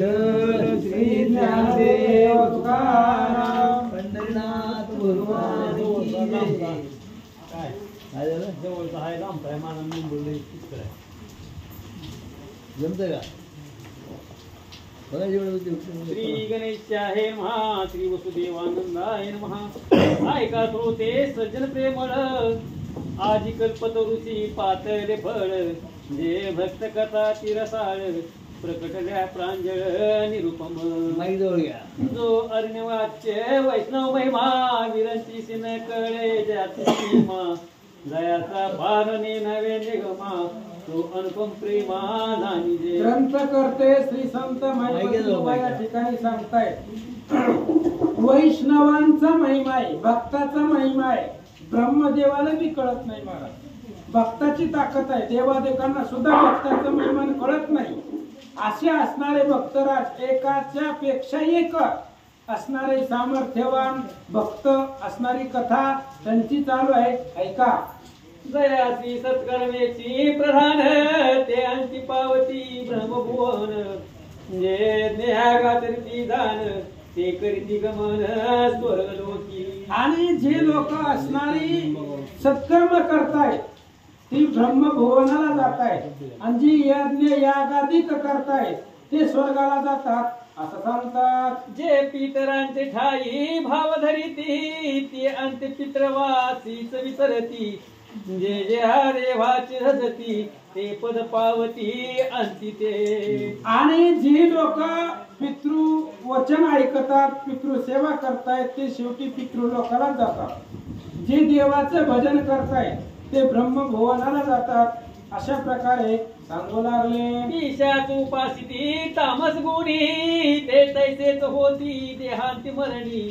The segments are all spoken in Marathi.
विठ्ठल श्री ज्ञानदेव तुकाराम पंढरीनाथ भगवान की जय. काय झालं जवळचा आहे लांब आहे मला मुंबईला इकडे जमतंय का बघा जेवढं श्री गणेशाय नमः श्री वसुदेवानंदाय नमः. ऐका श्रोते सज्जन प्रेमळ आजी कल्पतरुषी पातळे फळ जे भक्त कथा तिरसाळ प्रकटल्या प्रांजळ निरुपम. माईक जवळ घ्या. जो अर्णवाच्य वैष्णव महिमा विरंची सिन कळे ज्याची सीमा जयाचा पारणे नवे निगमा तो अनुपम प्रेमा नानिजे. ग्रंथ करते श्री संत महिमा या ठिकाणी सांगतायत वैष्णवांचा महिमा आहे भक्ताचा महिमा आहे. ब्रह्मदेवाला बी कळत नाही महाराज. भक्ताची ताकद आहे. देवादेवांना सुद्धा भक्ताचा महिमा कळत नाही. असे असणारे भक्तराज एकाच्या पेक्षा एक असणारे सामर्थ्यवान भक्त असणारी कथा त्यांची चालू आहे. ऐका. जयाची सत्कर्मेची प्रधान ते अंती पावती ब्रह्मभुवन जे ज्ञागाचरती जाण ते करीती गमन स्वर्गलोकी. आणि जे लोक असणारी सत्कर्म करतायत ती ब्रह्मभुवनाला जातायत आणि जी यज्ञ यागादिक करतायत ते स्वर्गाला जातात असं सांगतात. जे पितरांचे ठाई भाव धरिती ते अंत्य पित्रवासीच विसरती जे जे देवाची हजती ते पद पावती अंती ते. आणि जी लोक पितृ वचन ऐकतात पितृसेवा करतायत ते शेवटी पितृ लोकाला जातात. जे देवाचं भजन करतायत ते ब्रह्मभुवनाला जातात. अशा प्रकारे सांगू लागले. ईशाच उपासिती तामस गुणी ते तैसेच होती देहांती मरणी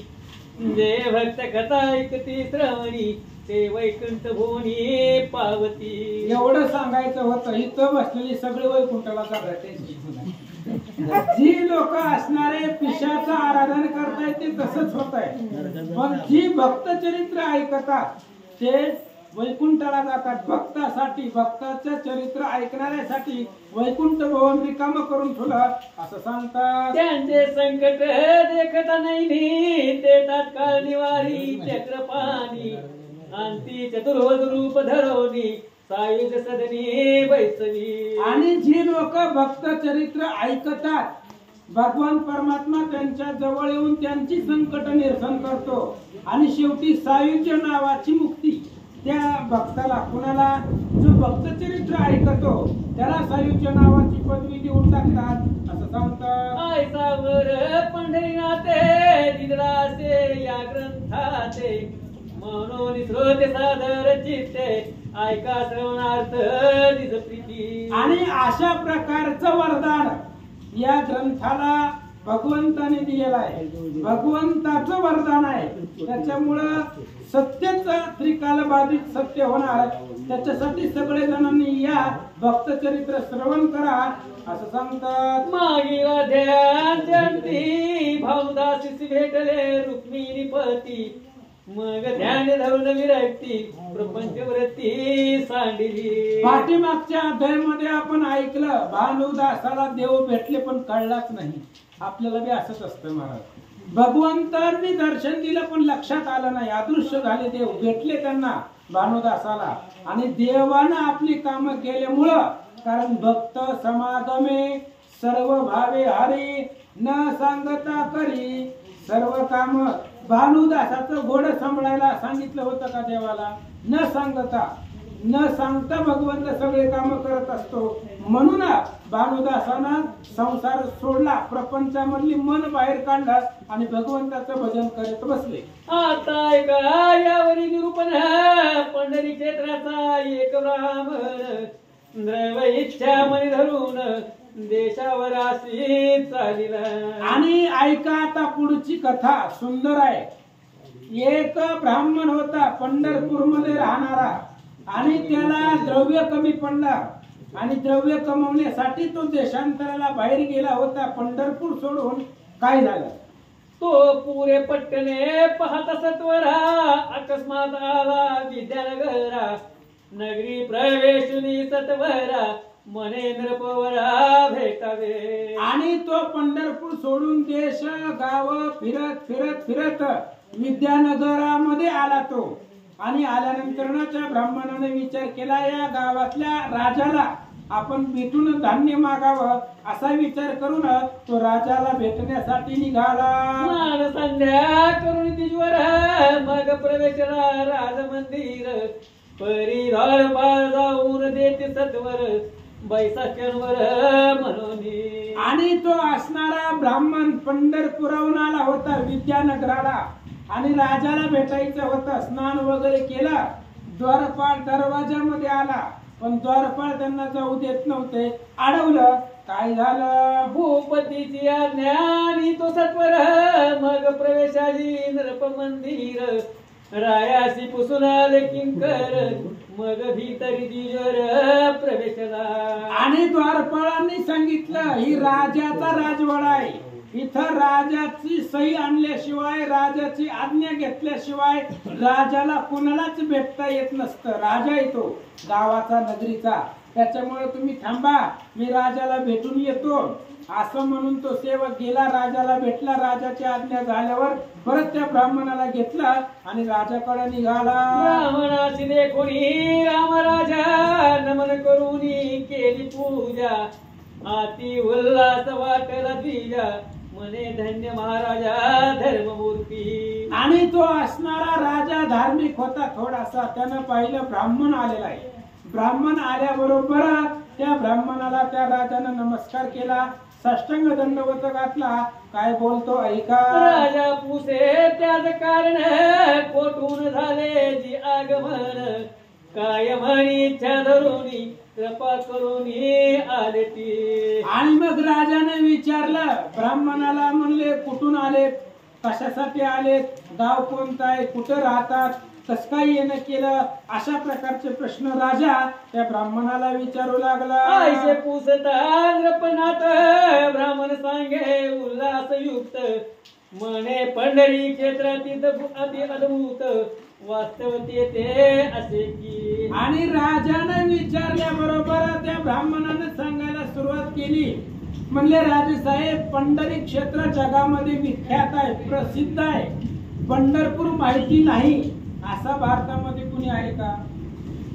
जे भक्त कथा ऐकती श्रवणी ते वैकुंठ भुवनी पावती. एवढं सांगायचं होतं. इथं बसलेली सगळे वैकुंठाला जातात. जी लोक असणारे पिशाचं आराधन करतायत ते तसंच होत आहे. पण जी भक्त चरित्र ऐकतात ते वैकुंठाला जातात. भक्तासाठी भक्ताचं चरित्र ऐकणाऱ्यासाठी वैकुंठ भवन रिकाम करून ठेवलं असं सांगतात. त्यांचे संकट देखता नाही ते तात्काळ निवारी चक्रपाणी अंती चतुर्वद रूप धरवणी सायुज सदनी बैसवी. आणि जी लोक भक्त चरित्र ऐकतात भगवान परमात्मा त्यांच्या जवळ येऊन त्यांची संकट निरसन करतो आणि शेवटी सायुज्य नावाची मुक्ती त्या भक्ताला कुणाला जो भक्त चरित्र ऐकतो त्याला सायुज्य नावाची पदवी देऊन टाकतात असं सांगतात. ऐसावर पंढरीनाथे दिदरासे या ग्रंथाचे म्हणून श्रोते सादर चित्ते ऐका श्रवणार्थ दिस प्रीती. आणि अशा प्रकारचं वरदान या ग्रंथाला भगवंताने दिलेलं आहे. भगवंताचं वरदान आहे. त्याच्यामुळं सत्यच त्रिकाल बाधित सत्य होणार. त्याच्यासाठी सगळे जणांनी या भक्त चरित्र श्रवण करा असं सांगतात. मागील ध्यान जंती भावदासीस भेटले रुक्मिणी पती मग ध्यान धरून विरक्ती प्रपंच वृत्ती सांडिली. पाठीमागच्या अध्यायामध्ये आपण ऐकलं भानुदासाला देव भेटले पण कळलाच नाही. आपल्याला बी असंच असतं महाराज. भगवंतांनी दर्शन दिलं पण लक्षात आलं नाही. अदृश्य झाले देव. भेटले त्यांना भानुदासाला आणि देवानं आपली कामं केल्यामुळं कारण भक्त समागमे सर्व भावे हरी न सांगता करी सर्व काम. भानुदासाचं घोडं सांभाळायला सांगितलं होतं का देवाला? न सांगता भगवंत सगळे काम करत असतो. म्हणून भानुदासानं संसार सोडला प्रपंचामधली मन बाहेर काढलं आणि भगवंताचं भजन करत बसले. आता ऐका यावरी निरूपण पंढरी क्षेत्राचा एक ब्राह्मण द्रव इच्छा मनी धरून देशावर अशी चालिला. आणि ऐका आता पुढची कथा सुंदर आहे. एक ब्राह्मण होता पंढरपूर मध्ये राहणारा आणि त्याला द्रव्य कमी पडला आणि द्रव्य कमवण्यासाठी तो देशांतराला बाहेर गेला होता. पंढरपूर सोडून काय झालं तो पुरे पट्टणे पाहता सत्वरा अकस्मात आला विद्यानगरा नगरी प्रवेशुनी सत्वरा म्हणे नृपवरा भेटावे. आणि तो पंढरपूर सोडून देश गाव फिरत फिरत फिरत विद्यानगरामध्ये आला तो. आणि आल्यानंतर त्या ब्राह्मणाने विचार केला, या गावातल्या राजाला आपण भेटून धान्य मागावं असा विचार करून तो राजाला भेटण्यासाठी निघाला. स्नान संध्या करून तिजवर मग प्रवेशला राजमंदिर. परिधार बाळ जाऊन देते सत्वर बैसाख्यांवर म्हणून. आणि तो असणारा ब्राह्मण पंढरपुराहून आला होता विद्यानगराला आणि राजाला भेटायचं होतं. स्नान वगैरे केला, द्वारपाल दरवाजामध्ये आला, पण द्वारपाल त्यांना जाऊ देत नव्हते, अडवलं. काय झालं, भूपतीची आज्ञा आणि तो सत्वर मग प्रवेशाली नृप मंदिर. रायाशी पुसून आले किंकर मग भीतरी तिजोर प्रवेशला. आणि द्वारपाळांनी सांगितलं, ही राजाचा राजवाडा आहे, इथं राजाची सही आणल्याशिवाय राजाची आज्ञा घेतल्याशिवाय राजाला कोणालाच भेटता येत नसतं. राजा येतो गावाचा नगरीचा, त्याच्यामुळे तुम्ही थांबा, मी राजाला भेटून येतो असं म्हणून तो सेवक गेला, राजाला भेटला. राजाची आज्ञा झाल्यावर परत त्या ब्राह्मणाला घेतला आणि राजाकडे निघाला. ब्राह्मणाची देखोनी राम राजा नमन करूनी केली पूजा. आती उल्हास वाटला तिजा म्हणे धन्य महाराजा धर्ममूर्ती. आणि तो असणारा राजा धार्मिक होता थोडासा. त्यानं पाहिलं ब्राह्मण आलेला आहे. ब्राह्मण आल्याबरोबर त्या ब्राह्मणाला त्या राजानं नमस्कार केला, साष्टांग दंडवत घातला. काय बोलतो ऐका. राजा पुसे त्याच कारण कोठून झाले जी आगमन. काय म्हणी इच्छा धरूनी कृपा करूनी आले ती. आणि मग राजाने विचारलं ब्राह्मणाला, म्हणले कुठून आले, कशासाठी आलेत, गाव कोणतं आहे, कुठं राहतात, कस काय येणं केलं, अशा प्रकारचे प्रश्न राजा त्या ब्राह्मणाला विचारू लागला. आयसे पुसता नृपनाथ ब्राह्मण सांगे उल्हास युक्त. म्हणे पंढरी क्षेत्रातील अति अद्भुत वास्तव ते असे की. आणि राजाने विचारल्याबरोबर त्या ब्राह्मणाने सांगायला सुरुवात केली. म्हणले राजेसाहेब, पंढरी क्षेत्र जगामध्ये विख्यात आहे, प्रसिद्ध आहे. पंढरपूर माहिती नाही असा भारतामध्ये कुणी आहे का.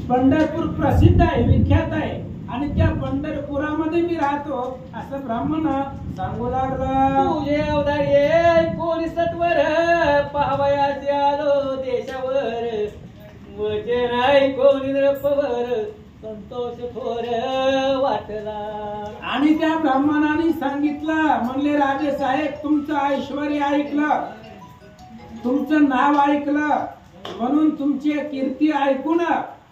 पंढरपूर प्रसिद्ध आहे, विख्यात आहे आणि त्या पंढरपुरामध्ये मी राहतो असं ब्राह्मण सांगू लागला. तुझे अवधारी कोणी सत्वर पाहावयाचे आलो देशावर. वचन कोणी नृपवर संतोष थोर वाटला. आणि त्या ब्राह्मणाने सांगितलं, म्हणले राजे साहेब, तुमचं ऐश्वर ऐकलं, तुमचं नाव ऐकलं, म्हणून तुमची कीर्ती ऐकून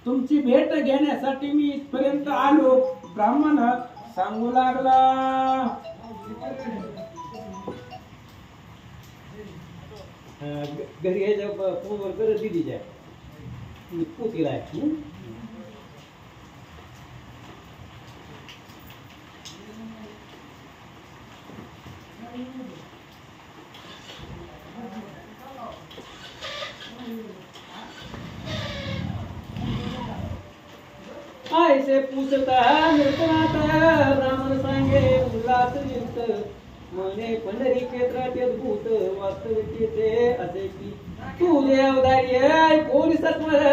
तुमची भेट घेण्यासाठी मी इथपर्यंत आलो. ब्राह्मण सांगू लागला. घरी यायच्या फोनवर करत दिदीच्या पोतीला आहे. आयसे पुसता नृपनाथ ब्राह्मण सांगे उल्हास युक्त. म्हणे पंढरी क्षेत्रात अद्भुत वास्तविक ते असे की. तुझे अवधारी कोणी सत्वर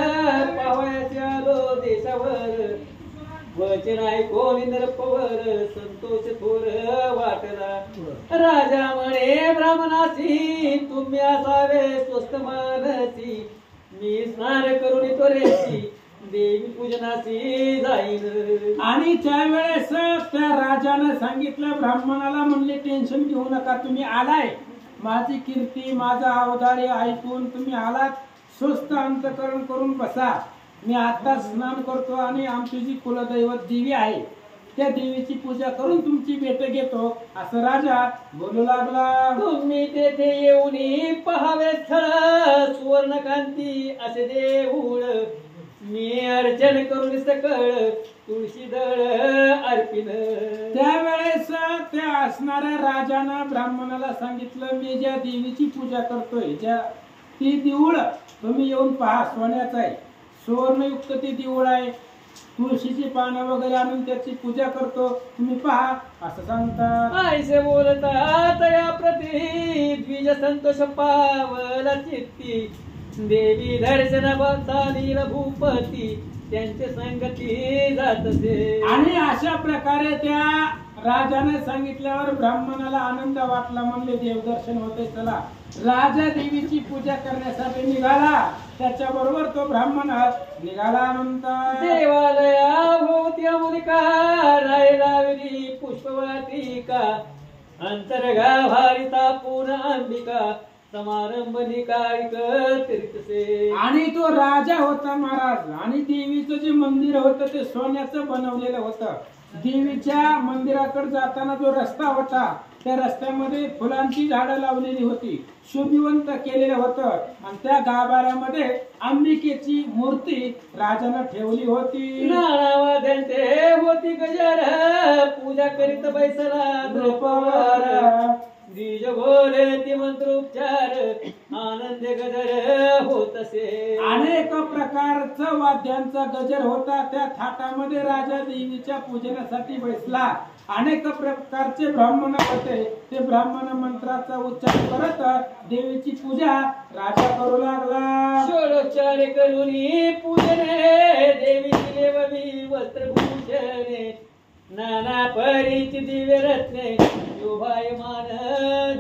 पाहावयाचे आलो देशावर. वचन कोणी नृपवर संतोष थोर वाटला. राजा म्हणे ब्राह्मणाची तुम्ही असावे स्वस्त मानसी. मी स्नान करून त्वरेची देवी पूजनाची जाईन. आणि त्यावेळेस त्या राजाने सांगितलं ब्राह्मणाला, म्हणले टेन्शन घेऊ नका, तुम्ही आलाय, माझी कीर्ती माझा अवधारी ऐकून तुम्ही आलात, स्वस्त अंतकरण करून बसा. मी आता स्नान करतो आणि आमची जी कुलदैवत देवी आहे त्या देवीची पूजा करून तुमची भेट घेतो असं राजा बोलू लागला. तुम्ही तेथे येऊन पहावे स्थळ सुवर्णकांती असे देऊळ. मी अर्चन करून सकळ तुळशी दळ अर्पिन. त्यावेळेस त्या असणाऱ्या राजानं ब्राह्मणाला सांगितलं, मी ज्या देवीची पूजा करतोय ती देऊळ तुम्ही येऊन पहा. सोन्याचं आहे, सुवर्णयुक्त ती देऊळ आहे. तुळशीची पानं वगैरे आणून त्याची पूजा करतो, तुम्ही पहा असं सांगतात. आईसे बोलतात या प्रती द्विज संतोष पावला चित्ती, देवी दर्शन बसालील भूपती, त्यांचे संगती जातसे. आणि अशा प्रकारे त्या राजाने सांगितल्यावर ब्राह्मणाला आनंद वाटला, म्हणले देवदर्शन होते, चला. राजा देवीची पूजा करण्यासाठी निघाला, त्याच्या बरोबर तो ब्राह्मण निघाला. नंतर देवालया भोवती अमुलिका रायलावली पुष्पवाटिका, अंतर्गा भारिता पूर्ण अंबिका, समारंभ निकाळिक तीर्थसे. आणि तो राजा होता महाराज, आणि देवीचं जे मंदिर होतं ते सोन्याचं बनवलेलं होतं. देवीच्या मंदिराकडे जाताना जो रस्ता होता त्या रस्त्यामध्ये फुलांची झाडं लावलेली होती, शोभिवंत केलेलं होतं. आणि त्या गाभाऱ्यामध्ये अंबिकेची मूर्ती राजाने ठेवली होती. नानावाद्यांचे होती गजर, पूजा करीत बैसला द्रुपवार, द्विज बोलती मंत्रोपचार, आनंद गजर होत असे. अनेक प्रकारचा वाद्यांचा गजर होता. त्या थाटामध्ये राजा देवीच्या पूजनासाठी बसला. अनेक प्रकारचे ब्राह्मण होते. ते ब्राह्मण मंत्राचा उच्चार करत देवीची पूजा राजा करू लागला. षोडोच्चार करुनी पूजने, देवीची देववी वस्त्रभूषणे, नाना परीची दिव्य रत्ने शोभायमान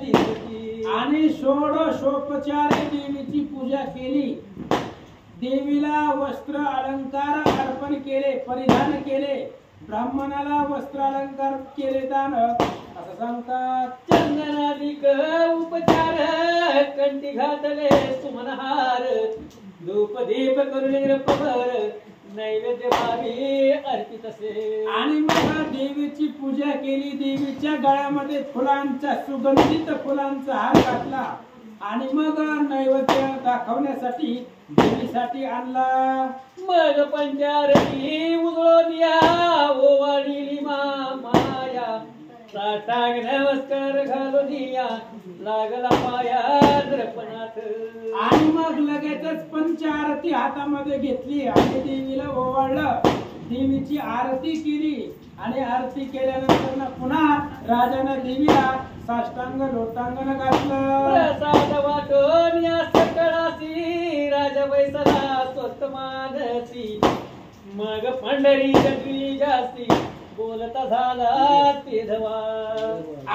दिसती. आणि षोडशोपचारे देवीची पूजा केली. देवीला वस्त्र अलंकार अर्पण केले, परिधान केले. ब्राह्मणाला वस्त्र अलंकार केले दान, असं सांगतात. चंदनादिक उपचार, कंठी घातले सुमनहार, धूप दीप करून निरपभर, नैवेद्य भावी अर्पित असे. आणि मग देवीची पूजा केली. देवीच्या गळ्यामध्ये फुलांचा सुगंधित फुलांचा हार घातला. आणि मग नैवेद्य दाखवण्यासाठी देवीसाठी आणला. मग पंचारती उजळोनिया, ओवाळली माया, साष्टांग नमस्कार घालूनिया, लागला पाया दर्पणात. आणि मग लगेचच पंचारती हातामध्ये घेतली आणि देवीला ओवाळलं. देवीची आरती केली. आणि आरती केल्यानंतर पुन्हा राजाने देवीला साष्टांग लोटांगण घातलं. प्रसाद वाटून या सकळासी, राजा बैसला स्वस्त मानसी, मग पंढरी जगली जास्ती, बोलता झाला ते धवा.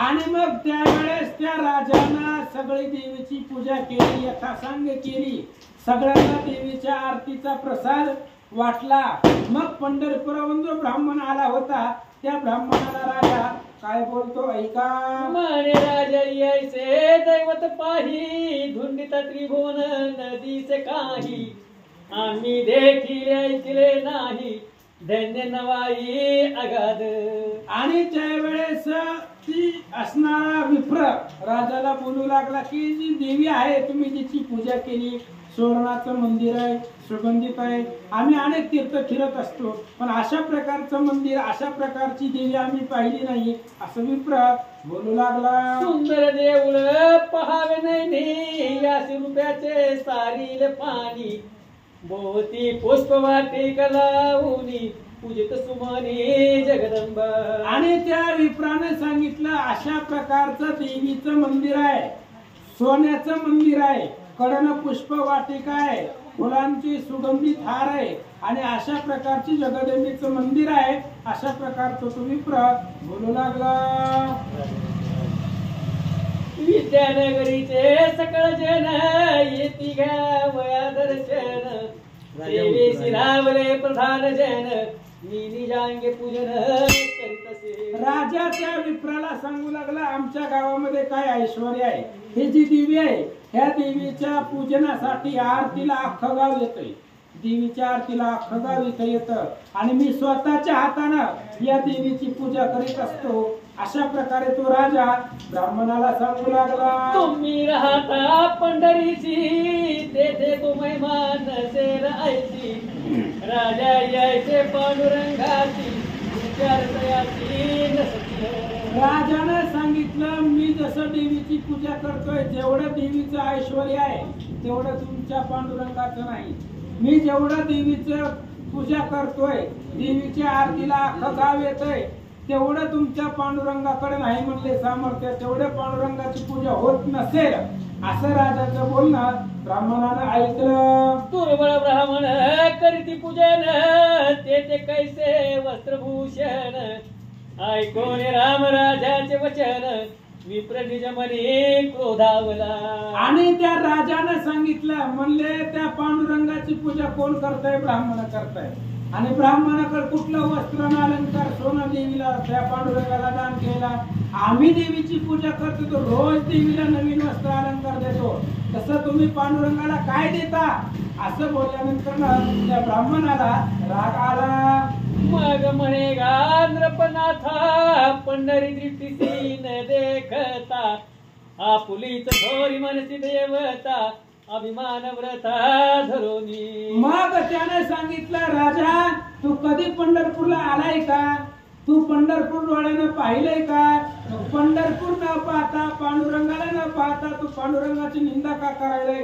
आणि मग त्यावेळेस त्या राजानं सगळी देवीची पूजा केली, यथासांग केली. सगळ्यांना देवीच्या आरतीचा प्रसाद वाटला. मग पंढरपुरावरून जो ब्राह्मण आला होता त्या ब्राह्मणाला राजा काय बोलतो ऐका. म्हणे राजा यायचे दैवत पाही, धुंडिता त्रिभुवन नदीचे काही, आम्ही देखील ऐकले नाही, धन्य नवाई अगाध. आणि त्यावेळेस ती असणारा विप्र राजाला बोलू लागला की जी देवी आहे तुम्ही जिची पूजा केली, सुवर्णाचं मंदिर आहे, सुगंधित आहे, आम्ही अनेक तीर्थ फिरत असतो, पण अशा प्रकारचं मंदिर, अशा प्रकारची देवी आम्ही पाहिली नाही, असं विप्र बोलू लागला. सुंदर देऊळ पहावे नाही, याशी रुपयाचे सारील पाणी, भोवती पुष्प वाटिका लावूनी, पूजित सुमनी जगदंबा. आणि त्या विप्राने सांगितलं अशा प्रकारचं देवीचं मंदिर आहे, सोन्याचं मंदिर आहे, कडनं पुष्प वाटिका आहे, फुलांची सुगंधित हार आहे, आणि अशा प्रकारची जगदंबेचं मंदिर आहे, अशा प्रकारचं तो विप्र बोलू लागला. विद्यानगरीचे सकळ जन, येती घ्यावया दर्शन, देवीसी लावले प्रधान जन, निजांगे पूजन करीत असे. राजा त्या विप्राला सांगू लागला आमच्या गावामध्ये काय ऐश्वर्य आहे, ही जी देवी आहे ह्या देवीच्या पूजनासाठी आरतीला अख्खं गाव येतंय, देवीच्या आरतीला अख्खं गाव इथं येतं, आणि मी स्वतःच्या हातानं या देवीची पूजा करीत असतो. अशा प्रकारे तो राजा ब्राह्मणाला सांगू लागला. तुम्ही राहता पंढरीची, तेथे तो महिमा नसेल ऐसी, राजा यायचे पांडुरंगाची, विचार तयाची नसती. राजानं सांगितलं मी जसं देवीची पूजा करतोय, जेवढं देवीचं ऐश्वर्य आहे तेवढं तुमच्या पांडुरंगाचं नाही. मी जेवढं देवीचं पूजा करतोय, देवीच्या आरतीला अख्खं गाव येतंय, तेवढं तुमच्या पांडुरंगाकडे नाही म्हणले सामर्थ्य, तेवढे पांडुरंगाची पूजा होत नसेल असं राजाचं बोलणं ब्राह्मणानं ऐकलं. दुर्बळ ब्राह्मण करीती पूजन, ते कैसे वस्त्रभूषण, ऐकून राम राजाचे वचन, विप्र निज मनी क्रोधावला. आणि त्या राजानं सांगितलं, म्हणले त्या पांडुरंगाची पूजा कोण करताय? ब्राह्मण करताय. आणि ब्राह्मणाकडे कुठलं वस्त्र अलंकार सोनं देवीला त्या पांडुरंगाला दान केला. आम्ही देवीची पूजा करतो तो रोज देवीला नवीन वस्त्र अलंकार देतो, तसं तुम्ही पांडुरंगाला काय देता? असं बोलल्यानंतर त्या ब्राह्मणाला राग आला. मग म्हणे गा नृपनाथा, पंढरी दृष्टीसी न देखता, आपुलीच थोरी मनसी देवता, अभिमान व्रता धरोनी. मग त्याने सांगितलं, राजा तू कधी पंढरपूरला आलाय का? तू पंढरपूर डोळ्यानं पाहिलंय का? पंढरपूर न पाहता, पांडुरंगाला न पाहता तू पांडुरंगाची निंदा का करायलाय?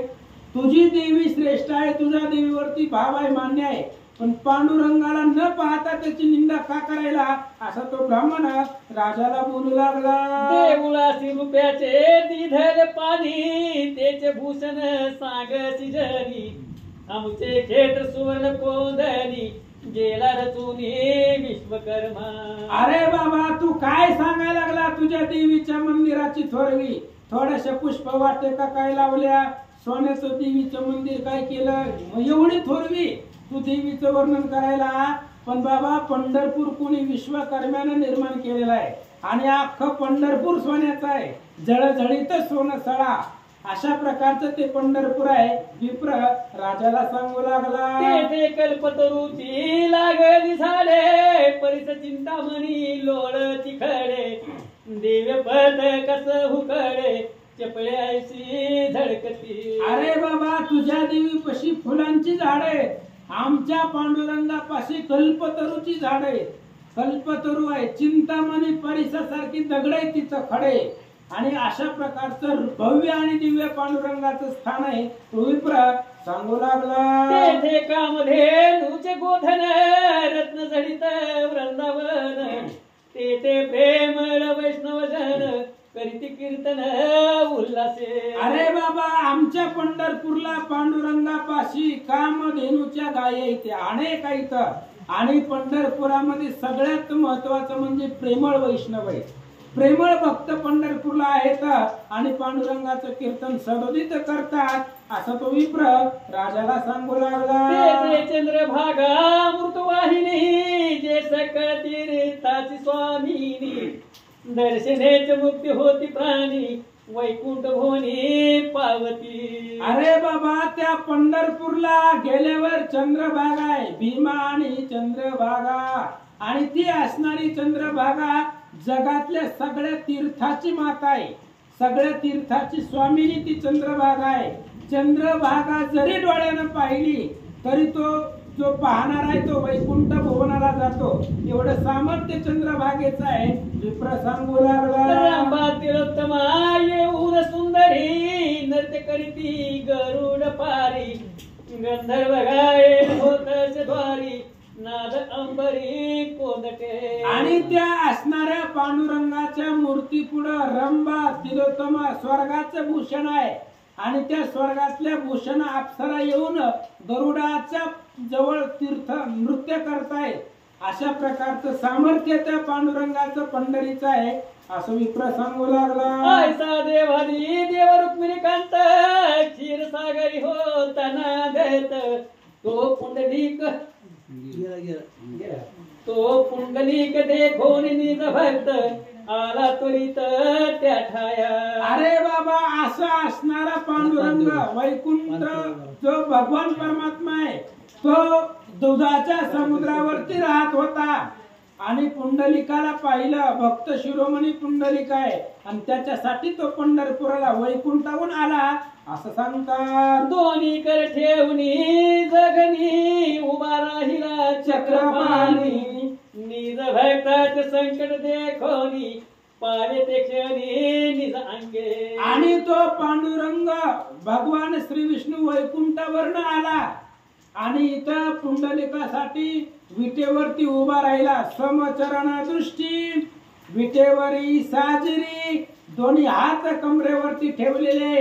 तुझी देवी श्रेष्ठ आहे, तुझ्या देवीवरती भाव आहे, मान्य आहे, पण पांडुरंगाला न पाहता त्याची निंदा का करायला? असा तो ब्राह्मण राजाला बोलू लागला. देऊळासी रुपयाचे दिधल पाणी, त्याचे भूषण सांगसी जनी, आमचे क्षेत्र सुवर्ण कोंदणी, गेला रचुनी विश्वकर्मा. अरे बाबा तू काय सांगायला लागला? तुझ्या देवीच्या मंदिराची थोरवी, थोड्याशा पुष्प वाटिका काय लावल्या, सोन्याचं देवीचं मंदिर काय केलं, एवढी थोरवी तू देवीचं वर्णन करायला? पण बाबा पंढरपूर कोणी विश्वकर्म्यानं निर्माण केलेलं आहे आणि अख्खं पंढरपूर सोन्याचं आहे, जळजळीत सोनं सळा, अशा प्रकारचं ते पंढरपूर आहे. विप्र राजाला सांगू लागला. ते कल्पतरूची लागली झाडे, परिस चिंतामणी लोळची खडे, दिव्य पद कस हुकडे, चपळे ऐशी धडकती. अरे बाबा तुझ्या देवी पशी फुलांची झाडे, आमच्या पांडुरंगापाशी कल्पतरूची झाडे, कल्पतरू आहे, चिंतामणी परिसासारखी दगड आहे तिचं खडे, आणि अशा प्रकारचं भव्य आणि दिव्य पांडुरंगाचं स्थान आहे. तो विप्र सांगू लागला. तेथे कामधेनूचे गोधन, रत्न जडित वृंदावन, तेथे प्रेमळ वैष्णवजन, करीती कीर्तन उल्हासे. अरे बाबा आमच्या पंढरपूरला पांडुरंगापाशी कामधेनूच्या गायी इथे अनेक आहेत, आणि पंढरपुरामध्ये सगळ्यात महत्वाचं म्हणजे प्रेमळ वैष्णव आहे, प्रेमळ भक्त पंढरपूरला आहेत आणि पांडुरंगाचं कीर्तन सदोदित करतात. असं तो विप्र राजाला सांगू लागला. चंद्रभागा मृतवाहिनी, जे सकळ तीर्थाची स्वामिनी, दर्शनेच मुक्ती होती प्राणी, वैकुंठ भोनी पावती. अरे बाबा त्या पंढरपूरला गेल्यावर चंद्रभागा आहे, भीमा आणि चंद्रभागा, आणि ती असणारी चंद्रभागा जगातल्या सगळ्या तीर्थाची माता आहे, सगळ्या तीर्थाची स्वामिनी ती चंद्रभागा आहे. चंद्रभागा जरी डोळ्यानं पाहिली तरी तो जो पाहणार आहे तो वैकुंठ भुवनाला जातो, एवढं सामर्थ्य चंद्रभागेचं आहे. विप्र सांगू लागला. तिलोत्तमा येऊन सुंदरी, नृत्य करीती गरुड पारी, गंधर्व गाये होतच द्वारी, नाद अंबरी कोदटे. आणि त्या असणाऱ्या पांडुरंगाच्या मूर्ती पुढं रंभा तिलोत्तमा स्वर्गाचं भूषण आहे, आणि त्या स्वर्गातल्या भूषण अप्सरा येऊन गरुडाच्या जवळ तीर्थ नृत्य करतायत. अशा प्रकारचं सामर्थ्य त्या पांडुरंगाचं पंढरीचं आहे. असं विप्र सांगू लागला. ऐसा देवादी देव रुक्मिणीकांत, क्षीरसागरी होताना देत, तो पुंडलिक देखोन निज भक्त, आला त्वरित त्या ठाया. अरे बाबा असा असणारा पांडुरंग वैकुंठ जो भगवान परमात्मा आहे, तो दुधाच्या समुद्रावरती राहत होता, आणि पुंडलिकाला पाहिलं, भक्त शिरोमणी पुंडलिक आहे, आणि त्याच्यासाठी तो पंढरपुराला वैकुंठाहून आला असं सांगतात. दोन्ही कर ठेवणी जगनी, उभा राहिला चक्रपाणी, निज भक्ताचे संकट देखोनी, पावे ते क्षणी निज अंगे. आणि तो पांडुरंग भगवान श्री विष्णू वैकुंठावरनं आला, आणि इथं पुंडलिकासाठी विटेवरती उभा राहिला, समचरण दृष्टी, विटेवरी साजरी, दोन्ही हात कमरेवरती ठेवलेले,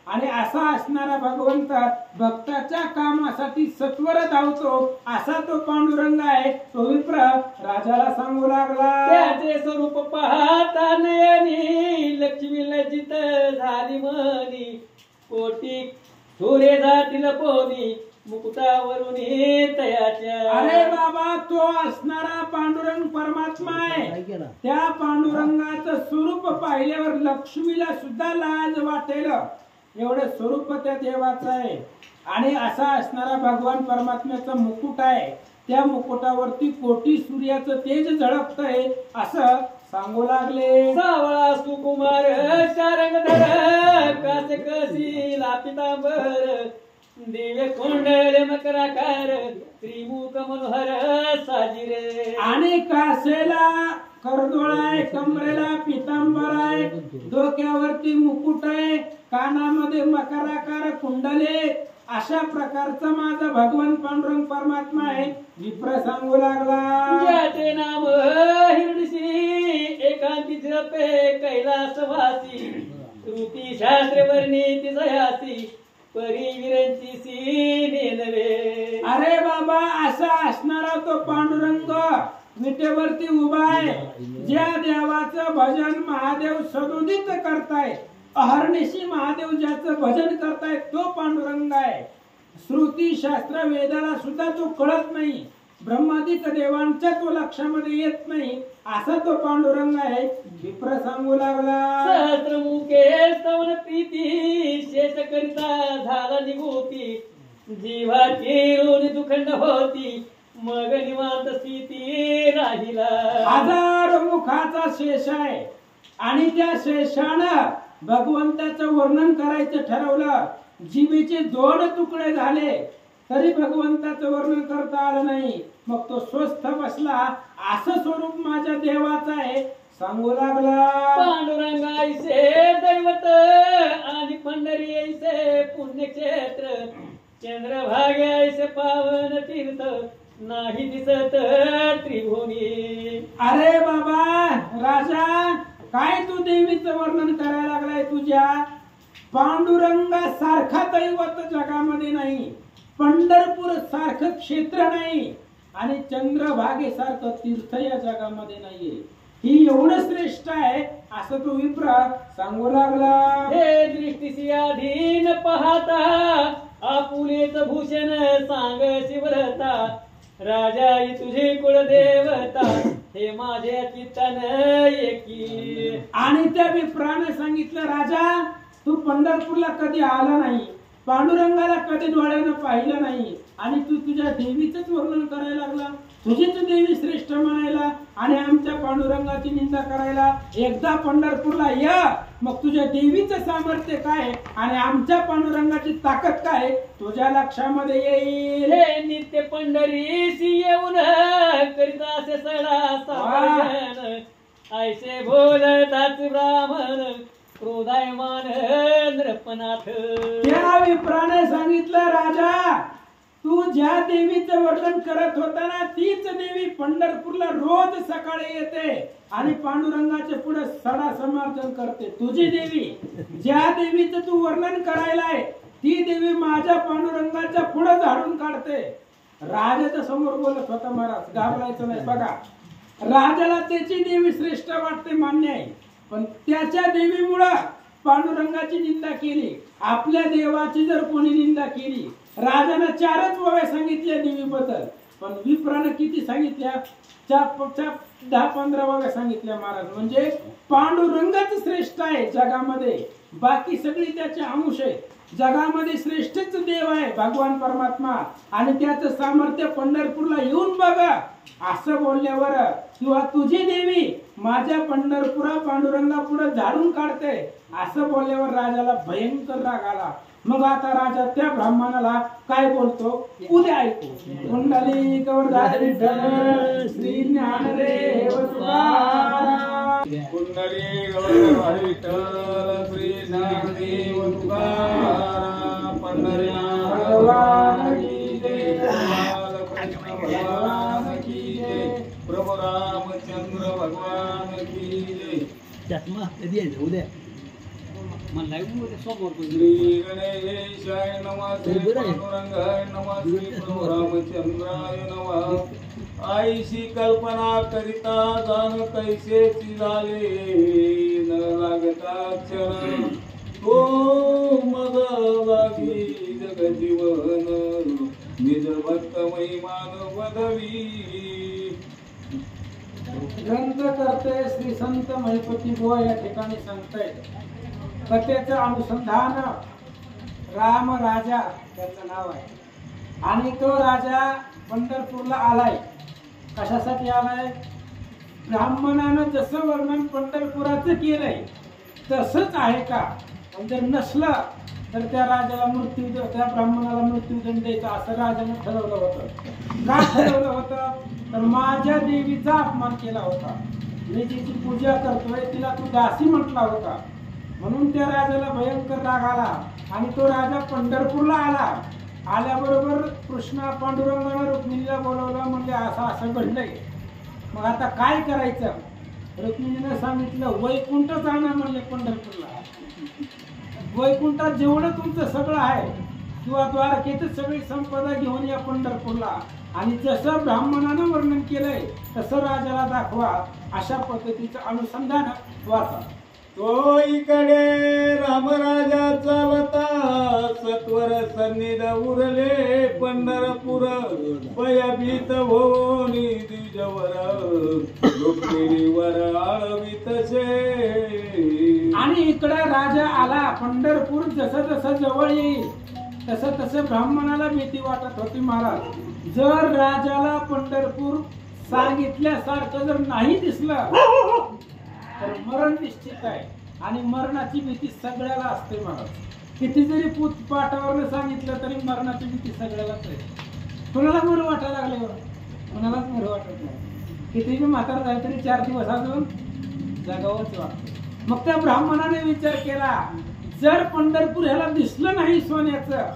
आणि असा असणारा भगवंत भक्ताच्या कामासाठी सत्वर धावतो, असा तो पांडुरंग आहे. तो विप्र राजाला सांगू लागला, त्याचे स्वरूप पाहता नयनी लक्ष्मी लज्जित झाली मनी, कोटी सूर्य जातील पोनी मुकुटावरून तयाच्या. अरे बाबा, तो असणारा पांडुरंग परमात्मा आहे. त्या पांडुरंगाचं स्वरूप पाहिल्यावर लक्ष्मीला सुद्धा लाज वाटेल, एवढं स्वरूप त्या देवाचं आहे. आणि असा असणारा भगवान परमात्म्याचा मुकुट आहे, त्या मुकुटावरती कोटी सूर्याचं तेज झळकतंय, असं सांगू लागले. सावळा सुकुमार शारंगधर कास कसी लापितांबर, दिव्य कुंडल मकराकार त्रिमुख मनोहर साजिरे. आणि कासेला करदोळ आहे, कमरेला पितांबर आहे, डोक्यावरती मुकुट आहे, कानामध्ये मकराकार कुंडले, अशा प्रकारचा माझा भगवान पांडुरंग परमात्मा आहे. विप्र सांगू लागला, ज्याचे नाम हिरडशी एकांती जपे कैलासवासी, श्रुती शास्त्र वर्णित जयासी परिवीरांची सीने नवे. अरे बाबा, असा असणारा तो पांडुरंग विटेवरती उभा आहे. ज्या देवाचं भजन महादेव सदोदित करताय, अहर्निशी महादेव ज्याचं भजन करताय, तो पांडुरंग आहे. श्रुती शास्त्र वेदाला सुद्धा तो कळत नाही, ब्रह्मादिक देवांच्या तो लक्षामध्ये येत नाही, असा तो पांडुरंग आहे. विप्र सांगू लागला, सहस्रमुखे स्तवन प्रीती शेष करिता झाला निभूती, जीवाची ऋण दुखंड होती मग निवांत स्थिती राहिला. हजार मुखाचा शेष आहे, आणि त्या शेषानं भगवंताचं वर्णन करायचं ठरवलं. जीवेचे 2 तुकडे झाले तरी भगवंताचं वर्णन करता आलं नाही. मग तो स्वस्थ बसला, असं स्वरूप माझ्या देवाचं आहे. सांगू लागला, पांडुरंगाईसे दैवत आणि पंढरी ऐसे पुण्यक्षेत्र, चंद्रभाग्याईसे पावन तीर्थ नाही दिसत त्रिभुवनी. अरे बाबा राजा, काय तू देवीचं वर्णन करायला लागलाय? तुझ्या पांडुरंगा सारखा दैवत जगामध्ये नाही, पंढरपूर सारखं क्षेत्र नाही, आणि चंद्रभागे सारखं तीर्थ या जगामध्ये नाहीये. ही एवढं श्रेष्ठ आहे, असं तो विप्र सांगू लागला. हे दृष्टीसी अधीन पाहता आपुलेच भूषण सांग शिवरता, राजा तुझे कुलदेवता हे माझ्या चित्तान एकी. आणि त्या विप्राने सांगितलं, राजा तू पंढरपूरला कधी आला नाही, पांडुरंगाला कधी डोळ्यानं पाहिलं नाही, आणि तू तुझ्या देवीचंच वर्णन करायला लागला. तुझीच देवी श्रेष्ठ म्हणायला आणि आमच्या पांडुरंगाची निंदा करायला. एकदा पंढरपूरला या, मग तुझ्या देवीचं सामर्थ्य काय आणि आमच्या पांडुरंगाची ताकद काय तुझ्या लक्षामध्ये येईल. हे नित्य पंढरीसी येऊन करीत असे सडा सावधान, ऐसे बोलतात ब्राह्मण क्रोधायमान नृपनाथ. त्या विप्राने सांगितलं, राजा तू ज्या देवीचं वर्णन करत होता ना, तीच देवी पंढरपूरला रोज सकाळी येते आणि पांडुरंगाच्या पुढे सडा समर्थन करते. तुझी देवी, ज्या देवीचं तू वर्णन करायलाय, ती देवी माझ्या पांडुरंगाच्या पुढे झाडून काढते. राजाच्या समोर बोलत होता महाराज, घाबरायचं नाही. बघा, राजाला त्याची देवी श्रेष्ठ वाटते, मान्य आहे, पण त्याच्या देवीमुळं पांडुरंगाची निंदा केली. आपल्या देवाची जर कोणी निंदा केली, राजानं 4च ओव्या सांगितल्या देवीबद्दल, पण विप्रानं किती सांगितल्या? 10-15 ओव्या सांगितल्या महाराज. म्हणजे पांडुरंगच श्रेष्ठ आहे जगामध्ये, बाकी सगळी त्याचे अंश आहे. जगामध्ये श्रेष्ठच देव आहे भगवान परमात्मा, आणि त्याचं सामर्थ्य पंढरपूरला येऊन बघा असं बोलल्यावर, किंवा तुझी देवी माझ्या पंढरपुरा पांडुरंगा पुढे झाडून काढते असं बोलल्यावर राजाला भयंकर राग आला. मग आता राजा त्या ब्राह्मणाला काय बोलतो उद्या ऐकू. कुंडली कवरधारी विठ्ठल श्री ज्ञानदेव तुकाराम. कुंडली गौरवारी विठ्ठल श्री ज्ञानदेव तुकाराम. पंढरीनाथ भगवान की जय. मग कधी यायचं उद्या मला समोर श्री गणेशाय नमः श्री पांडुरंगाय नमः श्री प्रभु रामचंद्राय नमः आईशी कल्पना करिता जाण कैसेची झाले न लागता क्षण तो मग लागी जगजीवन निज भक्त महिमान वदवी ग्रंथ करते श्री संत महिपती बुवा या ठिकाणी सांगतायत कथेचं अनुसंधान राम राजा त्याचं नाव आहे आणि तो राजा पंढरपूरला आलाय कशासाठी आलाय ब्राह्मणानं जसं वर्णन पंढरपुराचं केलंय तसंच आहे का पण जर नसलं तर त्या राजाला त्या ब्राह्मणाला मृत्यूदंड द्यायचा असं राजाने ठरवलं होतं का ठरवलं होतं तर माझ्या देवीचा अपमान केला होता मी जिची पूजा करतोय तिला तू दासी म्हटला होता म्हणून त्या राजाला भयंकर राग आला आणि तो राजा पंढरपूरला आला आल्याबरोबर कृष्णा पांडुरंगानं रुक्मिणीला बोलवलं म्हणजे असं असं घडलंय मग आता काय करायचं रुक्मिणीनं सांगितलं वैकुंठ जाणं म्हणले पंढरपूरला वैकुंठात जेवढं तुमचं सगळं आहे किंवा द्वारकेतच सगळी संपदा घेऊन या पंढरपूरला आणि जसं ब्राह्मणानं वर्णन केलंय तसं राजाला दाखवा अशा पद्धतीचं अनुसंधान वाचा तो इकडे रामराजा चालता सत्वर सन्निध उरले पंढरपूर भयभीत होनी द्विजवर रुक्मिणीवर आळवितसे आणि इकडे राजा आला पंढरपूर जसं जसं जवळ येईल तसं तसं ब्राह्मणाला भीती वाटत होती महाराज जर राजाला पंढरपूर सांगितल्यासारखं जर नाही दिसलं तर मरण निश्चित आहे आणि मरणाची भीती सगळ्याला असते महाराज किती जरी पूत पाठावर सांगितलं तरी मरणाची भीती सगळ्यालाच आहे कोणाला बरं वाटायला लागल्यावर कोणालाच बरं वाटत नाही किती बी म्हातारा झालं तरी 4 दिवस अजून जगावंच वाटतं मग त्या ब्राह्मणाने विचार केला जर पंढरपूर ह्याला दिसलं नाही सोन्याचं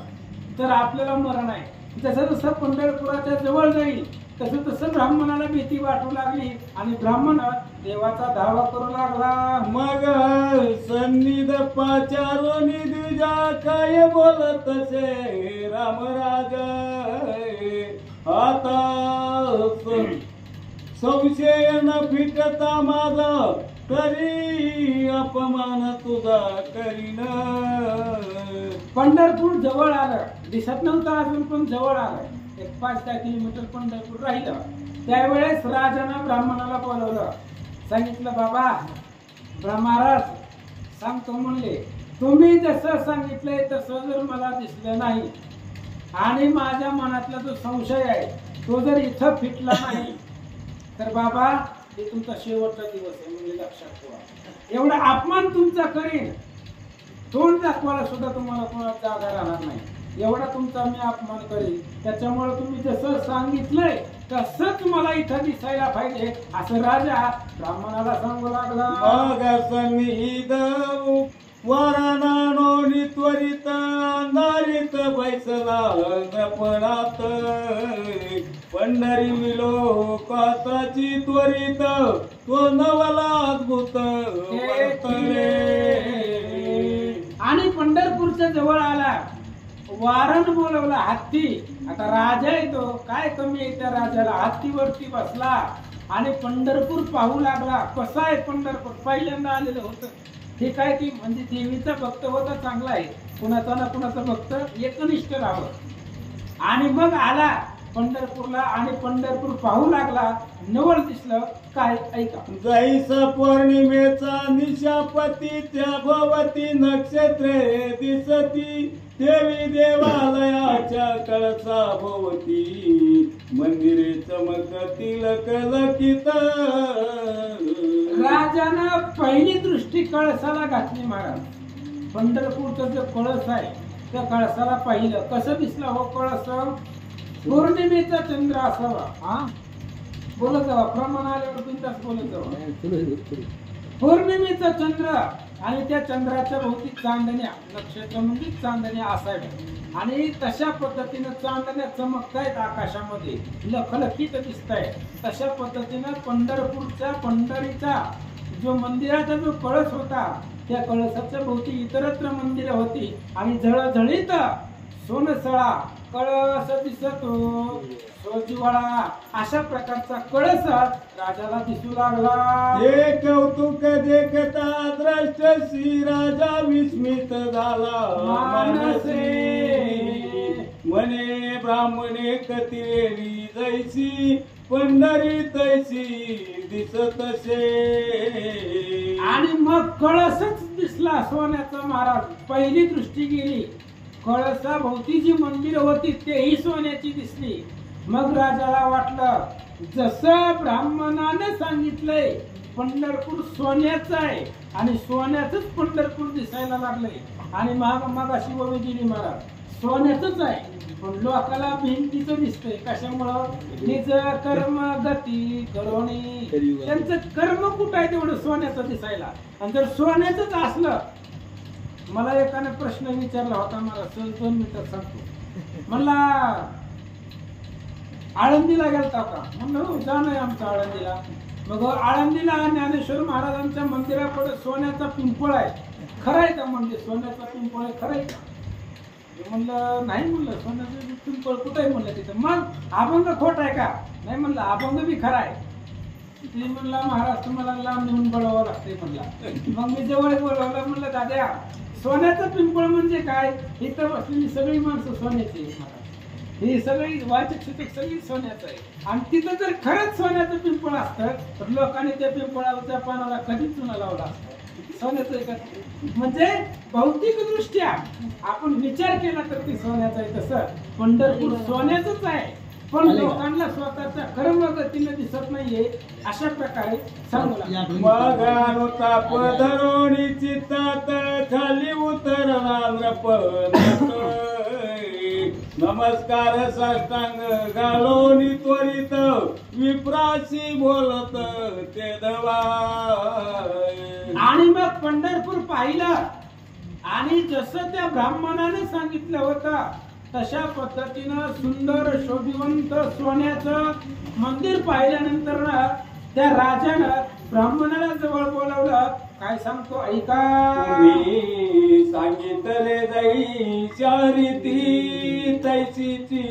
तर आपल्याला मरण आहे जसं जसं पंढरपुराच्या जवळ जाईल तसं तसं ब्राह्मणाला भीती वाटू लागली आणि ब्राह्मण देवाचा धावा करू लागला मग सन्निध पाचारोनी द्विजा काय बोलत से रामराजा आता संशय न फिटता माझा तरी अपमान तुझा करीन पंढरपूर जवळ आलं दिसत नव्हतं अजून पण जवळ आलं 5-10 किलोमीटर पंढरपूर राहिलं त्यावेळेस राजानं ब्राह्मणाला बोलवलं सांगितलं बाबा महाराज सांगतो म्हणले तुम्ही जसं सांगितलंय तसं जर मला दिसलं नाही आणि माझ्या मनातला जो संशय आहे तो जर इथं फिटला नाही तर बाबा हे तुमचा शेवटचा दिवस आहे म्हणजे लक्षात ठेवा एवढा अपमान तुमचा करीन तोंड दाखवायला सुद्धा तुम्हाला कोणाला जागा राहणार नाही एवढा तुमचा मी अपमान करीन त्याच्यामुळे तुम्ही जसं सांगितलंय तसंच मला इथं दिसायला पाहिजे असं राजा ब्राह्मणाला सांगू लागला मग सन्निध वरानानोनी त्वरित अंधारित बैसला नपणात पंढरी विलोकाताची त्वरित तो नवला अद्भुत आणि पंढरपूरच्या जवळ आला वारण बोलवला हत्ती आता राजा येतो काय कमी आहे त्या राजाला हत्तीवरती बसला आणि पंढरपूर पाहू लागला कसं आहे पंढरपूर पहिल्यांदा आलेलं होतं ठीक आहे की म्हणजे देवीचा भक्त होता चांगला आहे कुणाचा ना कुणाचा भक्त एकनिष्ठ राहावं आणि मग आला पंढरपूरला आणि पंढरपूर पाहू लागला नवल दिसलं काय ऐका जैसा पौर्णिमेचा निशापती त्या भवती नक्षत्रे दिसती देवी देवालयाच्या कळसा भोवती मंदिरे चमकतील कलकित राजानं पहिली दृष्टी कळसाला घातली महाराज पंढरपूरचा जो कळस आहे त्या कळसाला पाहिलं कसं दिसला हो कळस पौर्णिमेचा चंद्र असावा हा बोलत जावा प्रमाण आल्यावर बिंदास बोलत जावा पौर्णिमेचा चंद्र आणि त्या चंद्राच्या भोवती चांदण्या नक्षत्र म्हणजे चांदण्या असाव्या आणि तशा पद्धतीनं चांदण्या चमकतायत आकाशामध्ये लखलखीत दिसतायत तशा पद्धतीनं पंढरपूरच्या पंढरीचा जो मंदिराचा जो कळस होता त्या कळसाच्या भोवती इतरत्र मंदिरे होती आणि झळझळीत सोनसळा कळस दिसतो सोजिवाळा अशा प्रकारचा कळस राजाला दिसू लागला. हे कौतुक देखता द्रष्टसी राजा विस्मित झाला मानसे. म्हणे ब्राह्मणे कथिलेली जैसी पंढरी तैसी दिसतसे. आणि मग कळसच दिसला सोन्याचा महाराज. पहिली दृष्टी गेली, कळसा भोवती जी मंदिरं होती तेही सोन्याची दिसली. मग राजाला वाटलं जसं ब्राह्मणाने सांगितलंय पंढरपूर सोन्याचं आहे आणि सोन्याचंच पंढरपूर दिसायला लागलंय. आणि मग अशी ओवी दिली महाराज सोन्याचंच आहे पण लोकाला भिंतीचं दिसतंय. कशामुळं निज कर्म गती करोनी. त्यांचं कर्म कुठं आहे तेवढं सोन्याचं दिसायला. आणि जर सोन्याचंच असलं, मला एकाने प्रश्न विचारला होता, मला 2 मिनिटात सांगतो. मला आळंदीला गेलता का? म्हणलं जाणं आमचं आळंदीला. मग आळंदीला ज्ञानेश्वर महाराजांच्या मंदिरापुढे सोन्याचा पिंपळ आहे, खरं आहे का? म्हणजे सोन्याचा पिंपळ आहे, खरं आहे का? म्हणलं नाही. म्हणलं सोन्याचं पिंपळ कुठं आहे? म्हणलं तिथं. मग अभंग खोट आहे का? नाही. म्हणलं अभंग बी खरा आहे. ते म्हणला महाराज तुम्हाला लांब नेऊन बोलावं लागतंय म्हणला. मग मी जवळ बोलवलं. म्हणलं दादा सोन्याचं पिंपळ म्हणजे काय? इथं बसलेली सगळी माणसं सोन्याची, ही सगळी वाचक शिक्षक सगळी सोन्याचं आहे. आणि तिथं जर खरंच सोन्याचं पिंपळ असतं तर लोकांनी त्या पिंपळाच्या पानाला कधीच चुना लावला असतं. सोन्याचं आहे का? म्हणजे भौतिक दृष्ट्या आपण विचार केला तर ते सोन्याचं आहे. तसं पंढरपूर सोन्याचंच आहे पण लोकांना स्वतःच्या कर्मगतीने दिसत नाहीये. अशा प्रकारे सांगू लागला. मग ताप धरोणी चित्तात खाली उतरला नृप. नमस्कार साष्टांग घालोनी त्वरित विप्राशी बोलत ते दवा. आणि मग पंढरपूर पाहिलं आणि जसं त्या ब्राह्मणाने सांगितलं होतं तशा पद्धतीनं सुंदर शोभिवंत सोन्याचं मंदिर पाहिल्यानंतर त्या राजानं ब्राह्मणाला जवळ बोलावलं. काय सांगतो ऐका. मी सांगितले जाई चारिती तैसीची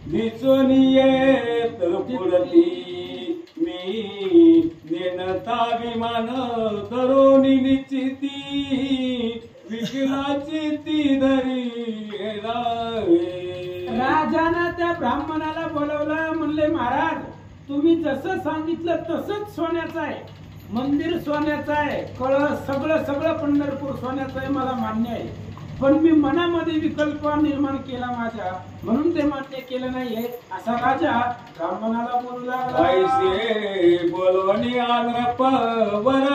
दिसून येत पुढती. मी नेनता विमान करोनी निश्चिती विकलाची ती धरी. राजानं त्या ब्राह्मणाला बोलवलं. म्हणले महाराज तुम्ही जसं सांगितलं तसंच सोन्याचं आहे, मंदिर सोन्याचं आहे, कळस सगळं पंढरपूर सोन्याचं आहे, मला मान्य आहे. पण मी मनामध्ये विकल्प निर्माण केला माझ्या, म्हणून ते मान्य केलं नाहीये. असा राजा ब्राह्मणाला बोलू लागला. ऐसे बोलवणी आनप वर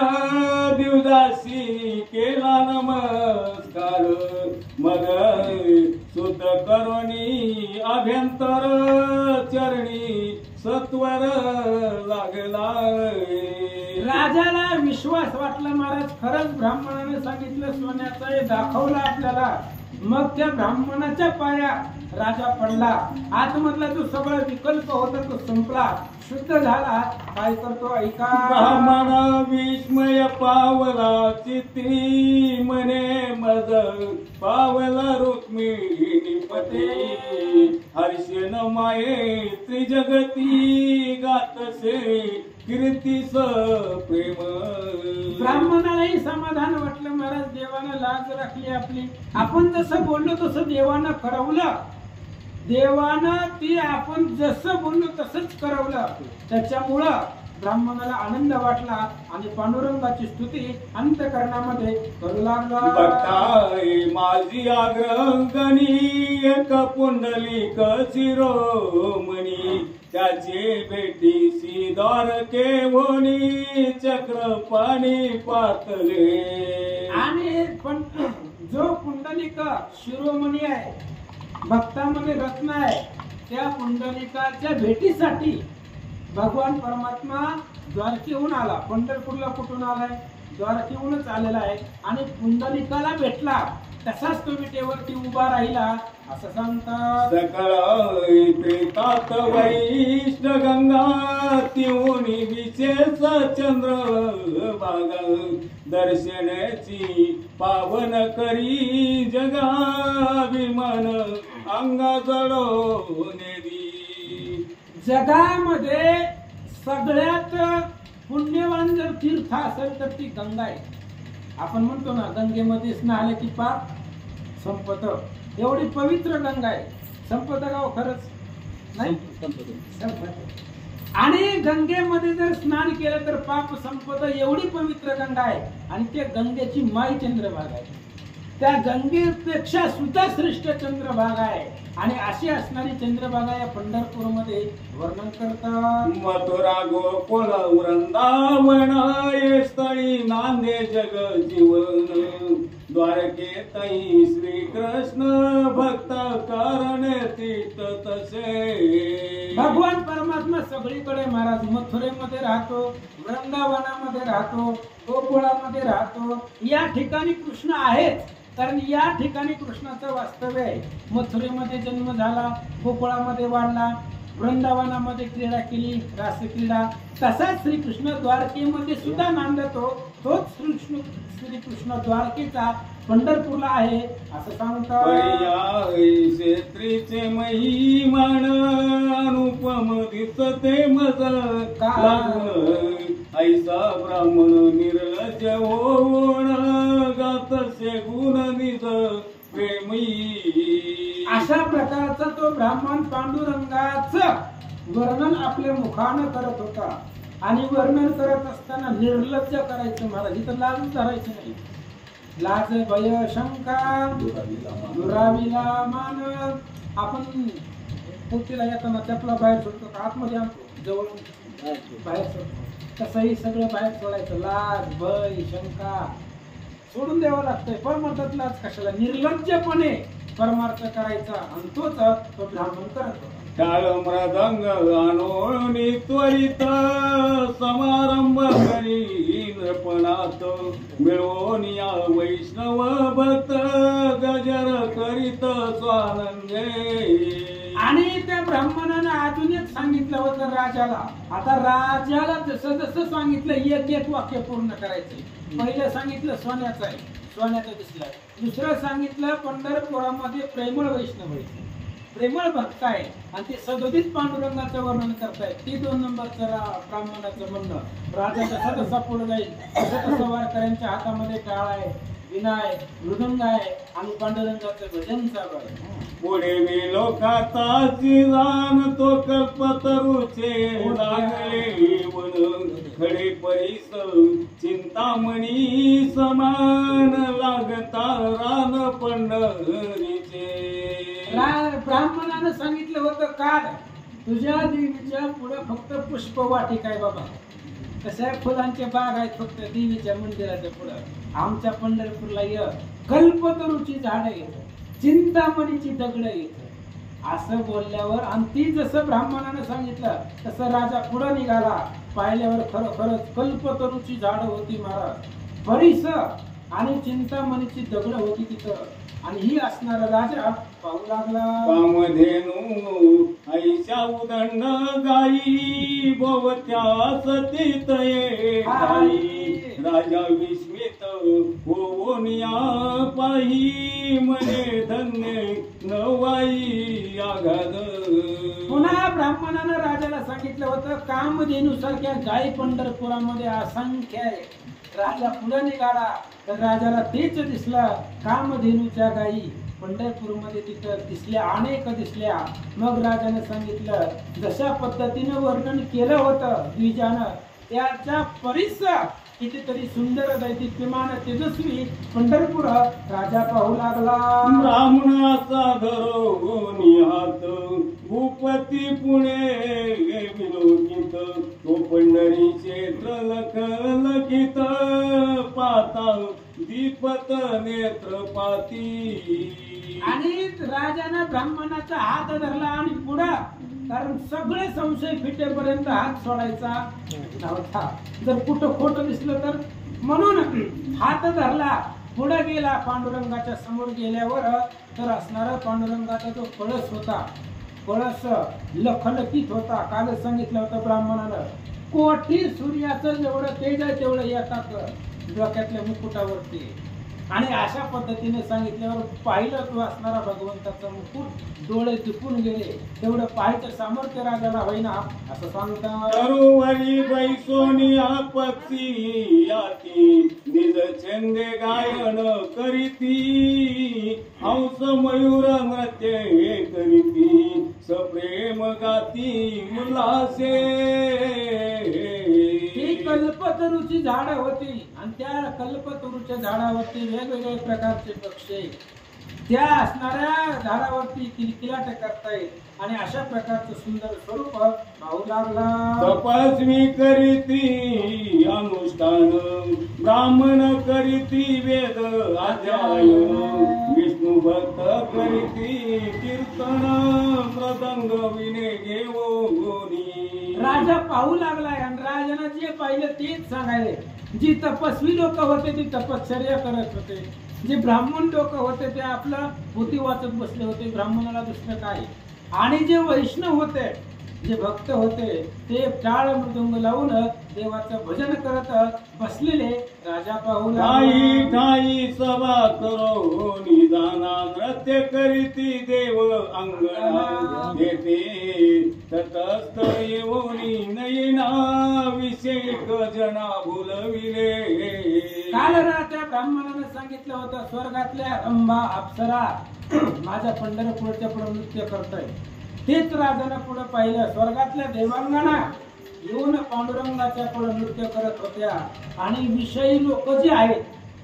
दिवदासी केला नमस्कार. मग शुद्ध करोनी अभ्यंतर चरणी सत्वर लागला. राजाला विश्वास वाटला महाराज खरंच ब्राह्मणाने सांगितलं सोन्याचं आहे, दाखवलं आपल्याला. मग त्या ब्राह्मणाच्या पाया राजा पडला. आतमधला जो सगळा विकल्प होता तो संपला, शुद्ध झाला. काय करतो ऐका. ब्राह्मण विस्मय पावला चित्री म्हणे मज पावला रुक्मिणी पते. हर्षेन माये त्रिजगती गातसे कीर्तीस प्रेम. ब्राह्मणालाही समाधान वाटलं महाराज. देवानं लाज राखली आपली. आपण जसं बोललो तसं देवानं करवलं. देवानं ती आपण जसं बोललो तसंच करवलं. त्याच्यामुळं ब्राह्मणाला आनंद वाटला आणि पांडुरंगाची स्तुती अंतकरणामध्ये करू लागला. बघताय माझी आग्रहंगणी एक पुंडलिक शिरोमणी. त्याचे भेटीसी द्वारके भोनी चक्र पाणी पातले. आणि पण जो पुंडलिक शिरोमणी आहे, भक्तामध्ये रत्न आहे, त्या पुंडलिकाच्या भेटीसाठी भगवान परमात्मा द्वारकेहून आला. पंढरपूरला कुठून आलाय? द्वारकेहूनच आलेला आहे आणि पुंडलिकाला भेटला. तसाच तो विटेवरती उभा राहिला असं सांगतात. सकळ प्रेतात वैष्ण गंगा तिवनी विशेष चंद्र भागा दर्शनाची पावन करी जगाभिमान अंगा जळो नेदी. जगामध्ये सगळ्यात पुण्यवान जर तीर्थ असेल तर ती गंगा आहे. आपण म्हणतो ना गंगेमध्ये स्नान की पाप संपत. एवढी पवित्र गंगा आहे. संपत गाव खरंच नाही संपत. आणि गंगेमध्ये जर स्नान केलं तर पाप संपत. एवढी पवित्र गंगा आहे. आणि त्या गंगेची माई चंद्रभागा आहे. त्या गंगेपेक्षा सुद्धा श्रेष्ठ चंद्रभागा आहे. आणि अशी असणारी चंद्रभागा या पंढरपूरमध्ये वर्णन करतात. मथुरा गोकुळ वृंदावन ये स्थळी नांदे जग जीवन द्वारकेतही श्रीकृष्ण भक्त करणे तीर्थ तसे. भगवान परमात्मा सगळीकडे महाराज मथुरेमध्ये राहतो, वृंदावनामध्ये राहतो, गोकुळामध्ये राहतो. या ठिकाणी कृष्ण आहेत कारण या ठिकाणी कृष्णाचं वास्तव्य आहे. मथुरेमध्ये जन्म झाला, गोकुळामध्ये वाढला, वृंदावनामध्ये क्रीडा केली, रासक्रीडा. तसाच श्रीकृष्ण द्वारकेमध्ये सुद्धा नांदतो. तोच श्रीकृष्ण द्वारकेचा पंढरपूरला आहे असं सांगतात. क्षेत्रीचे महिमान अनुपम दिसते मज ऐसा ब्राह्मण निर्लज होऊन गातसे गुण निज प्रेमी. अशा प्रकारचा तो ब्राह्मण पांडुरंगाचं वर्णन आपल्या मुखानं करत होता. आणि वर्णन करत असताना निर्लज्ज करायचं महाराज. इथं लाज धरायचं नाही. लाज भय शंका दुराविला मान. आपण पोतीला येताना चपला बाहेर सोडतो का आतमध्ये आणतो जवळ बाहेर सोडतो तसंही सगळं बाहेर सोडायचं. लाज भय शंका सोडून द्यावं लागतंय. परमार्थात लाज कशाला. निर्लज्जपणे परमार्थ करायचा. आणि तोच तो ब्राह्मण करत होता. टाळ मृदंग अनोळणी त्वरित समारंभ करी नृपणात मिळवून या वैष्णव भक्त गजर करीत स्वानंदे. आणि त्या ब्राह्मणानं अजून एक सांगितलं होतं राजाला. आता राजाला जसं जसं सांगितलं एक एक वाक्य पूर्ण करायचंय. पहिलं सांगितलं सोन्याचं आहे, सोन्याचं दिसलं. दुसरं सांगितलं पंढरपुरामध्ये प्रेमळ वैष्णव आहे, प्रेमळ भक्त आहे. आणि ते सदोदित पांडुरंगाचं वर्णन करतायत. ती 2 नंबरचं ब्राह्मणाचं म्हणणं. राजा जसा जसा पुढे जाईल तसं तसं वारकऱ्यांच्या हातामध्ये टाळ आहे, विना आहे, मृदंग आहे आणि पांडुरंगाचं भजन चालू आहे. पुढे मी लोकाताची जाण तो कल्पतरुचे लागले वन खडे परिस चिंतामणी समान लागता रान पंढरीचे. ब्राह्मणानं सांगितलं होतं काल तुझ्या देवीच्या पुढे फक्त पुष्पवाटिका आहे बाबा. कशा फुलांचे बाग आहेत फक्त देवीच्या मंदिराच्या पुढे. आमच्या पंढरपूरला य कल्पतरूची झाडं येत, चिंतामणीची दगड येत असं बोलल्यावर. आणि ती जसं ब्राह्मणानं सांगितलं तसं राजा पुढे निघाला. पाहिल्यावर खरोखरच कल्पतरूची झाडं होती महाराज. परिस आणि चिंतामणीची दगड होती तिथं. आणि ही असणारा राजा पाहू लागला. कामधेनू ऐशा उदंड गाई बोवत्या सतीत ये राजा विस्मित होऊन या पाही म्हणे धन्य नवाई आघाद. पुन्हा ब्राह्मणानं राजाला सांगितलं होतं कामधेनू सारख्या गायी पंढरपुरामध्ये असंख्य आहे. राजा पुढे निघाला तर राजाला तेच दिसलं. कामधेनूच्या गायी पंढरपूरमध्ये तिथं दिसल्या, अनेक दिसल्या. मग राजाने सांगितलं जशा पद्धतीनं वर्णन केलं होतं द्विजानं त्याच्या परिस कितीतरी सुंदर दैदिप्यमान तेजस्वी पंढरपूर राजा पाहू लागला. ब्राह्मणाचा धरून हात भूपती पुणे विलोकित तो पंढरी क्षेत्र लखलखित पाता दीपत नेत्रपाती. आणि राजानं ब्राह्मणाचा हात धरला आणि पुढं कारण सगळे संशय फिटेपर्यंत हात सोडायचा नव्हता. जर कुठं खोटं दिसलं तर म्हणून हात धरला. पुढे गेला पांडुरंगाच्या समोर गेल्यावर तर असणारा पांडुरंगाचा जो कळस होता, कळस लखलखित होता. कालच सांगितलं होतं ब्राह्मणानं, कोटी सूर्याचं जेवढं तेज आहे तेवढं येतात डोक्यातल्या मुकुटावरती. आणि अशा पद्धतीने सांगितल्यावर पाहिलं तो असणारा भगवंताचा मुकुट, डोळे दिपून गेले. तेवढं पाहायचं सामर्थ्य राजाला होईना असं सांगतात. तरुवरी बैसोनी आपत्ती याती निज छंदे गायन करीती हंस मयूर नृत्य करीती सप्रेम गाती उल्हासे. ही कल्पतरूची झाडं होती आणि त्या कल्पतरूच्या झाडावरती वेगवेगळे प्रकारचे पक्षी त्या असणाऱ्या झाडावरती किलकिलाट करतायत आणि अशा प्रकारचं सुंदर स्वरूप पाहू लागला. तपस्वी करीती अनुष्ठान ब्राह्मण करीती वेद अध्यायन विष्णू भक्त करीती कीर्तन मृदंग विने घेऊनी. राजा पाहू लागलाय आणि राजानं जे पाहिलं तेच सांगायले. जी तपस्वी लोक होते ते तपश्चर्या करत होते, जे ब्राह्मण लोक होते ते आपलं पोथी वाचत बसले होते, ब्राह्मणाला दुसरं काय. आणि जे वैष्णव होते, जे भक्त होते ते टाळ मृदुंग लावून देवाचं भजन करत बसलेले राजा पाहू ठाई ठाई सभा करो निदाना नृत्य करीती देव अंगणा येते तटस्थ येऊनी नयना विषयक जना भुलविले. काल त्या ब्राह्मणाने सांगितलं होतं स्वर्गातल्या रंभा अप्सरा माझ्या पंढरपूरच्या पुढे नृत्य करतोय. तेच राजानं पुढे पाहिलं, स्वर्गातल्या देवांगणा येऊन पांडुरंगाच्या पुढे नृत्य करत होत्या आणि विषयी लोक जे आहेत,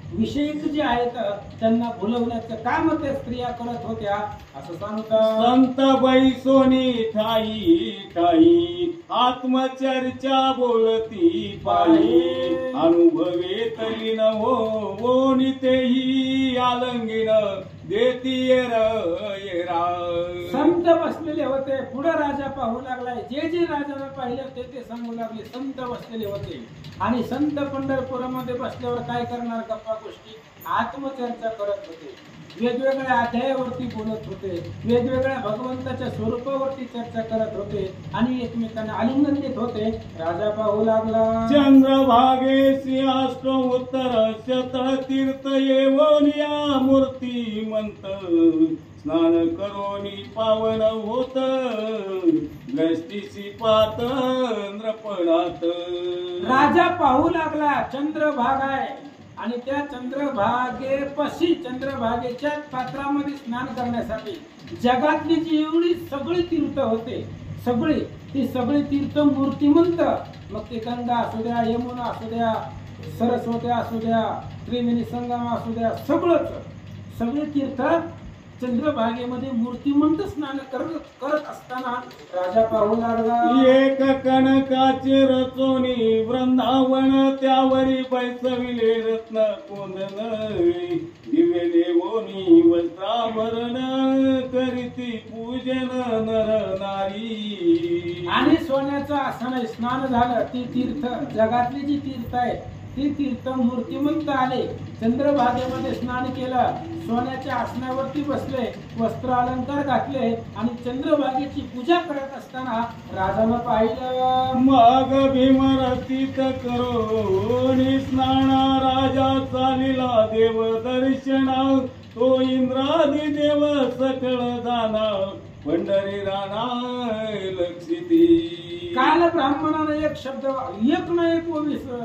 विषयिक जे आहेत त्यांना भुलवण्याचं काम त्या स्त्रिया करत होत्या असं सांगतात. संत बैसोनी ठाई ठाई आत्मचर्चा बोलती पायी अनुभवे तरी न हो तेही आलंगिन देती येरा. संत बसलेले होते. पुढे राजा पाहू लागलाय. जे जे राजाला पाहिलं ते सांगू लागले. संत बसलेले होते आणि संत पंढरपुरामध्ये बसल्यावर काय करणार, गप्पा गोष्टी आत्मचर्चा करत होते, वेगवेगळ्या अध्यायावरती बोलत होते, वेगवेगळ्या भगवंताच्या स्वरूपावरती चर्चा करत होते आणि एकमेकांना आलिंगन देत होते. राजा पाहू लागला. चंद्रभागेशी अष्ट उत्तर शत तीर्थ येऊन या मूर्ती मंत स्नान करोनी पावन होत दृष्टीसी पात नृपणात. राजा पाहू लागला. चंद्रभाग आहे आणि त्या चंद्रभागेपाशी चंद्रभागेच्या पात्रामध्ये स्नान करण्यासाठी जगातली जी एवढी सगळी तीर्थ होते, सगळी ती सगळी तीर्थ मूर्तिमंत, मग ते गंगा असू द्या, यमुना असू द्या, सरस्वती असू द्या, त्रिवेणी संगम असू द्या, सगळे तीर्थ चंद्रभागेमध्ये मूर्तिमंत स्नान करत असताना राजा पाहू लागला. एक कणकाचे रचोनी वृंदावन त्यावरी बैसविले रत्न कोंदन दिवे देवोनी वस्त्राभरण करीती पूजन नर नारी. आणि सोन्याचं आसन स्नान झालं. ती तीर्थ जगातली जी तीर्थ आहे ती तीर्थ मूर्तिमंत आले. चंद्रभागेमध्ये स्नान केलं, सोन्याच्या आसनावरती बसले, वस्त्र अलंकार घातले आणि चंद्रभागेची पूजा करत असताना राजानं पाहिलं. मग भीमरतीत करोनी स्नाना राजा चालिला देव दर्शना तो इंद्रादी देव सकळ जाना पंढरी राणा लक्षिती. काल ब्राह्मणानं एक शब्द एक ना एक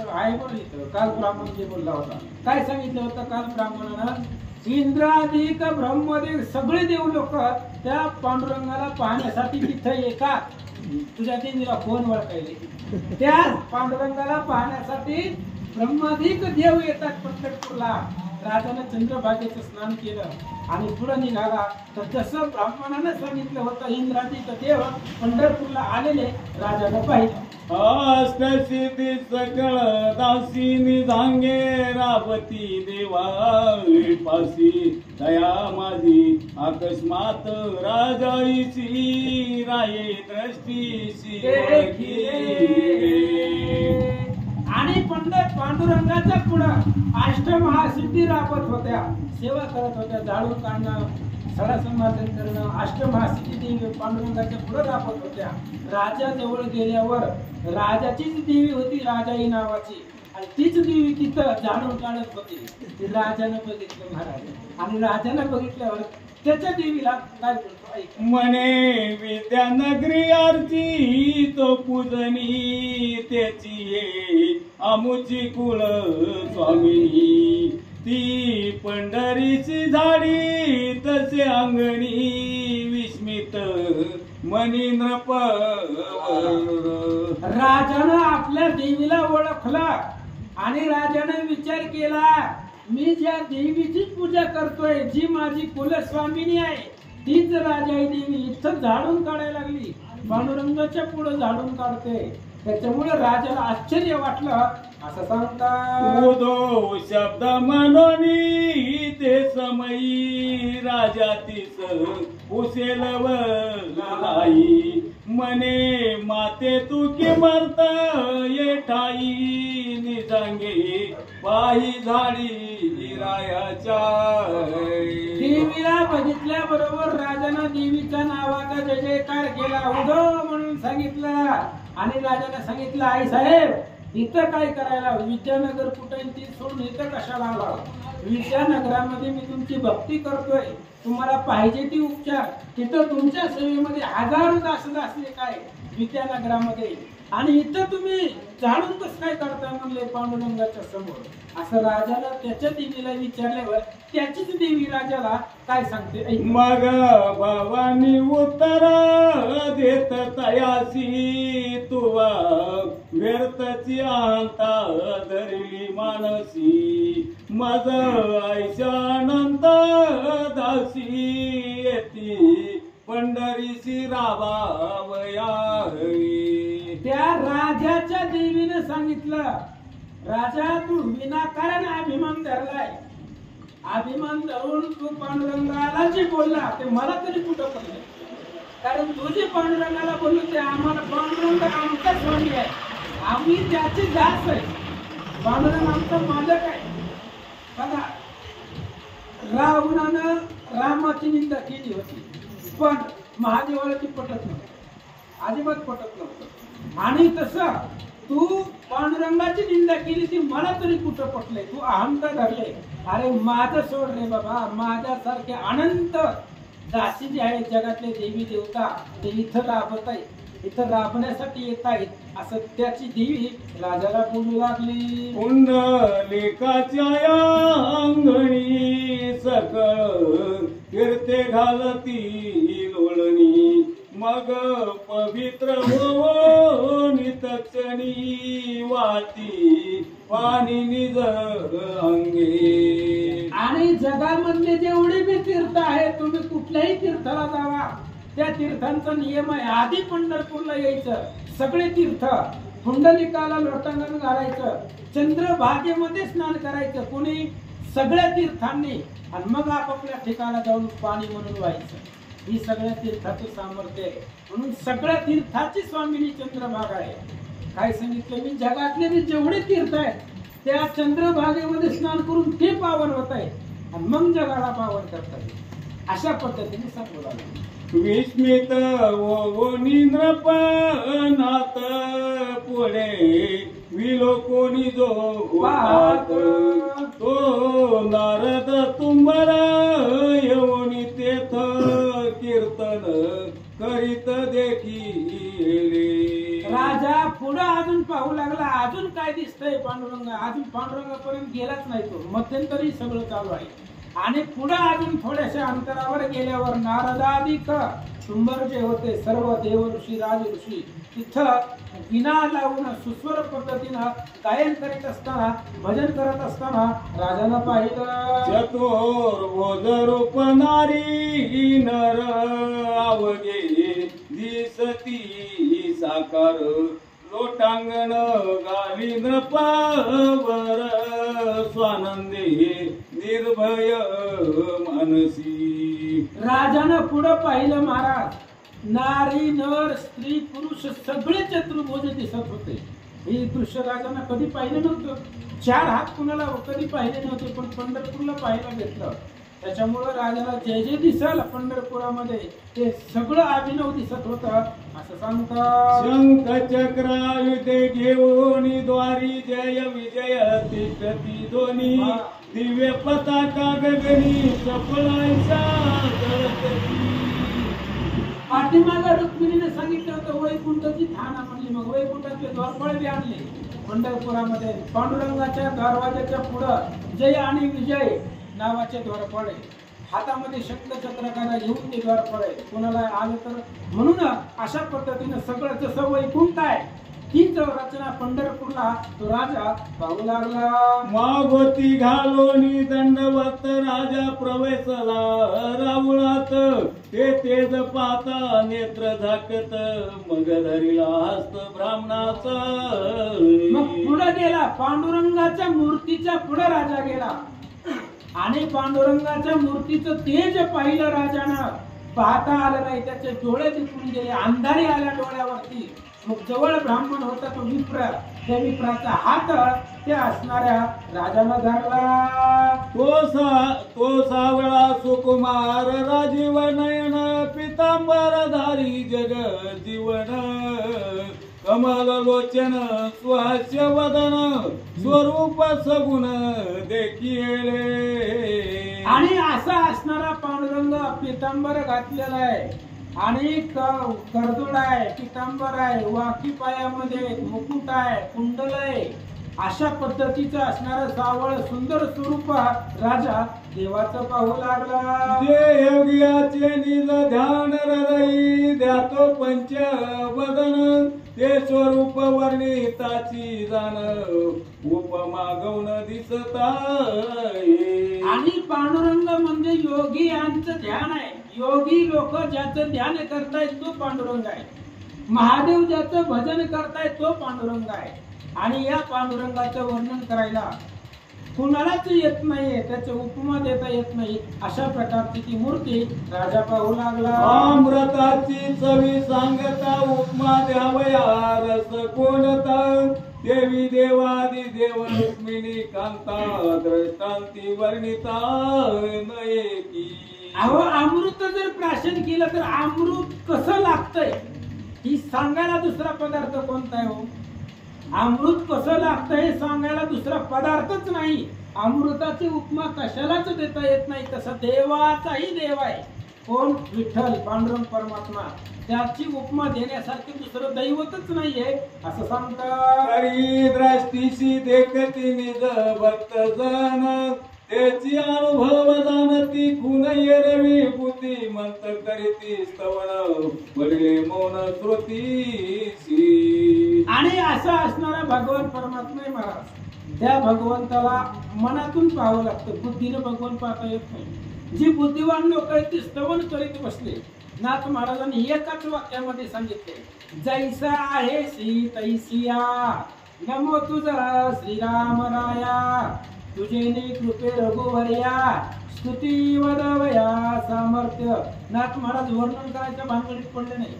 आहे पण इथं काल ब्राह्मण जे बोलला होता. काय सांगितलं होतं काल ब्राह्मणानं? इंद्राधिक ब्रह्मदेव सगळे देव लोक त्या पांडुरंगाला पाहण्यासाठी तिथे येतात. तुझ्या देवीला फोन वळखायले त्या पांडुरंगाला पाहण्यासाठी ब्रह्माधिक देव येतात पंढरपूरला. राजानं चंद्रभागेचं स्नान केलं आणि पुढे निघाला तर जसं ब्राह्मणानं सांगितलं होतं इंद्राधिक देव पंढरपूरला आलेले राजानं पाहिलं. अष्टसिद्धी सकळ दासीनी झांगे रावती देवा पासी दया माझी अकस्मात राजाईची राये दृष्टीशी आणि पंडित पांडुरंगाच्या पुढं अष्टमहासिद्धी राबत होत्या, सेवा करत होत्या, झाडून काढणं, सडा संवर्धन करणं, अष्टमहासिद्धी देवी पांडुरंगाच्या पुढे राबत होत्या. राजा जवळ गेल्यावर राजाचीच देवी होती राजाई नावाची, आणि तीच देवी तिथं झाडून काढत होती. ती राजानं बघितलं महाराज, आणि राजानं बघितल्यावर त्याच्या देवीला काय बोलतो ऐक. म्हणे विद्यानगरी आरती तो पूजनी, त्याची ये आमुची कुळ स्वामिनी. ती पंढरीची झाडी तसे अंगणी, विस्मित मनी नृप. राजानं आपल्या देवीला ओळखला आणि राजाने विचार केला, मी ज्या देवीची पूजा करतोय, जी माझी कुलस्वामिनी आहे, तीच राजाई देवी इथं झाडून काढायला लागली, पांडुरंगाच्या पुढे झाडून काढते. त्याच्यामुळे राजाला आश्चर्य वाटलं. असं सांगतात, उदो शब्द मनोनी ते समयी, राजा तीस उसेलव लाई. मने माते तू किमर्त ये ठाई, निजांगे पाही झाडी रायाच्या. देवीला बघितल्या बरोबर राजानं देवीच्या नावाचा जय जयकार केला, उदो म्हणून सांगितलं. आणि राजाने सांगितलं, आई साहेब इथं काय करायला, विद्यानगर कुठे ती सोडून इथं कशाला आला? विद्यानगरामध्ये मी तुमची भक्ती करतोय, तुम्हाला पाहिजे ती उपचार तिथं तुमच्या सेवेमध्ये हजारो दासदासी काय विद्यानगरामध्ये, आणि इथं तुम्ही झाडून कसं काय करताय म्हणले पांडुरंगाच्या समोर. असं राजाला त्याच्या देवीला विचारल्यावर त्याचीच देवी राजाला काय सांगते ऐक. मग भावानी उत्तर देत तयासी, तुवा व्यर्थची आणता धरली मानसी. मज ऐशानंत दासी, येती पंढरीची राबावया. त्या राजाच्या देवीने सांगितलं, राजा तू विनाकारण अभिमान धरलाय, अभिमान धरून तू पांडुरंगाला जे बोलला ते मला तरी कुठं पडलं, कारण तू जे पांडुरंगाला बोललो ते आम्हाला, पांडुरंग आमचा स्वामी आहे, आम्ही त्याचे दास आहे, पांडुरंग आमचा मालक आहे. बघा, रावणानं रामाची निंदा केली होती, पण महादेवाला ती पटत नव्हतं, अजिबात पटत नव्हतं. आणि तसं तू पांडुरंगाची निंदा केली ती मला तरी कुठं पटलंय, तू अहंकार धरले. अरे माझं सोड रे बाबा, माझ्यासारखे अनंत दासी जे आहेत जगातले देवी देवता ते इथं राबत आहेत, इथं राबण्यासाठी येत आहेत, असं त्याची देवी राजाला बोलू लागली. पुंडलिकाच्या अंगणी सकळ कीर्ते घालती लोळणी. मग पवित्र होऊन तक्षणी, वाती पाणी निज अंगे. आणि जगामधले जेवढे बी तीर्थ आहेत, तुम्ही कुठल्याही तीर्थाला जावा, त्या तीर्थांचा नियम आहे, आधी पंढरपूरला यायचं, सगळे तीर्थ पुंडलिकाला लोटांगण घालायचं, चंद्रभागेमध्ये स्नान करायचं कोणी, सगळ्या तीर्थांनी, आणि मग आपापल्या ठिकाणा जाऊन पाणी म्हणून व्हायचं. ही सगळ्या तीर्थाचं सामर्थ्य आहे, म्हणून सगळ्या तीर्थाची स्वामिनी चंद्रभागा आहे. काय सांगितलं मी, जगातले जे जेवढे तीर्थ आहेत त्या चंद्रभागेमध्ये स्नान करून ते पावन होत आहे, आणि मग जगाला पावन करतात. अशा पद्धतीने सांगू लागले. विस्मित ओनी नृपनाथ पुढे विलोकोनी जो पाहत, तो नारद तुंबर येऊनी तेथ कीर्तन करीत देखिले. राजा पुढे अजून पाहू लागला, अजून काय दिसतंय पांडुरंग, अजून पांडुरंगापर्यंत गेलाच नाही तो, मध्यंतरी सगळं चालू आहे. आणि पुढे अजून थोड्याशा अंतरावर गेल्यावर नारदादिक सुंबर जे होते सर्व देव ऋषी राज ऋषी तिथं विना लावून सुस्वर पद्धतीनं गायन करीत असताना, भजन करत असताना राजानं पाहिलं. चतुर्भुज रूप नारी नर आवगे दिसती साकार, लोटांगण घाली नृपावर स्वानंदे निर्भय मानसी. राजानं पुढं पाहिलं महाराज, नारी नर स्त्री पुरुष सगळे चतुर्भुज दिसत होते, हे दृश्य राजांना कधी पाहिलं नव्हतं. 4 हात कुणाला कधी पाहिले नव्हते, पण पंढरपूरला पाहायला भेटलं. त्याच्यामुळं राजाला जे जे दिसल पंढरपुरामध्ये ते सगळं अभिनव दिसत होत असं सांगतात. शंख चक्रायुधे घेऊन द्वारी जय विजय तिष्ठती दोन्ही दिव्य पताका गगनी चपळायचा पाठीमागं रुक्मिणीने सांगितलं होतं वैकुंठाची थाना म्हणली. मग वैकुंठाचे द्वारपाळ बी आणले पंढरपुरामध्ये. पांडुरंगाच्या दरवाजाच्या पुढं जय आणि विजय नावाचे द्वारपाळ आहे. हातामध्ये शंखचक्र करा घेऊन ते द्वारपाळ आहे. कोणाला आलं तर म्हणून अशा पद्धतीनं सगळं जसं वैकुंठ आहे तीच रचना पंढरपूरला तो राजा पाहू लागला. मागोती घालोनी दंडवत राजा प्रवेशला रावळात ते तेज पाता नेत्र झाकत मग धरिला हस्त ब्राह्मणाचा. मग पुढे गेला पांडुरंगाच्या मूर्तीच्या पुढे राजा गेला आणि पांडुरंगाच्या मूर्तीचं तेज पाहिलं राजानं. पाहता आलं नाही, त्याचे डोळे दिसून गेले, अंधारी आल्या डोळ्यावरती. मग जवळ ब्राह्मण होता तो विप्र. त्या विप्राचा हात त्या असणाऱ्या राजाला धरला. तो सावळा सुकुमार राजीव नयन पितांबरधारी जग जीवन कमल लोचन सुहास्य वदन स्वरूप सगुण देखिले. आणि असा असणारा पांडुरंग पितांबर घातलेला आहे आणि करदोड आहे, पितांबर आहे, वाकी पायामध्ये मुकुट आहे, कुंडल आहे. अशा पद्धतीचं असणारं सावळ सुंदर स्वरूप राजा देवाचं पाहू लागला. जे योगियाचे निज ध्यान हृदयी द्यातो पंच वदन ते स्वरूप वर्णिताची जाण उपमा गौण दिसता. आणि पांडुरंग म्हणजे योगी यांचं ध्यान आहे. योगी लोक ज्याचं ध्यान करतायत तो पांडुरंग आहे. महादेव ज्याचं भजन करतायत तो पांडुरंग आहे. आणि या पांडुरंगाचं वर्णन करायला कुणालाच येत नाहीये, त्याचे उपमा देता येत नाही. अशा प्रकारची ती मूर्ती राजा पाहू लागला. अमृताची चवी सांगता उपमा द्यावया रस कोणता देवी देवादी देव रुक्मिणी कांता दृष्टांती वर्णिता नये की. अहो अमृत जर प्राशन केलं तर अमृत कसं लागतंय ही सांगायला दुसरा पदार्थ कोणता आहे हो? अमृत कसं लागतं हे सांगायला दुसरा पदार्थच नाही. अमृताची उपमा कशालाच देता येत नाही. तसं देवाचाही देव आहे कोण? विठ्ठल पांडुरंग परमात्मा. त्याची उपमा देण्यासारखी दुसरं दैवतच नाहीये असं सांगतात. हरी दृष्टीशी देखती निज भक्त जन त्याची अनुभव जाणती गुण रवी बुद्धी मंत करीती स्तवन पडले मौन श्रुतीसी. आणि असा असणारा भगवान परमात्मा आहे महाराज. त्या भगवंताला मनातून पाहावं लागतं, बुद्धीने भगवान पाहता येत नाही. जी बुद्धिवान लोक आहेत ती स्तवन करीत बसले. नाथ महाराजांनी एकाच वाक्यामध्ये सांगितले, जैसा आहे श्री तैसिया नमो तुझा श्रीराम राया तुझे कृपे रघुवरया स्तुती वदवया सामर्थ्य. नाथ महाराज वर्णन करायच्या भानगडीत पडले नाही.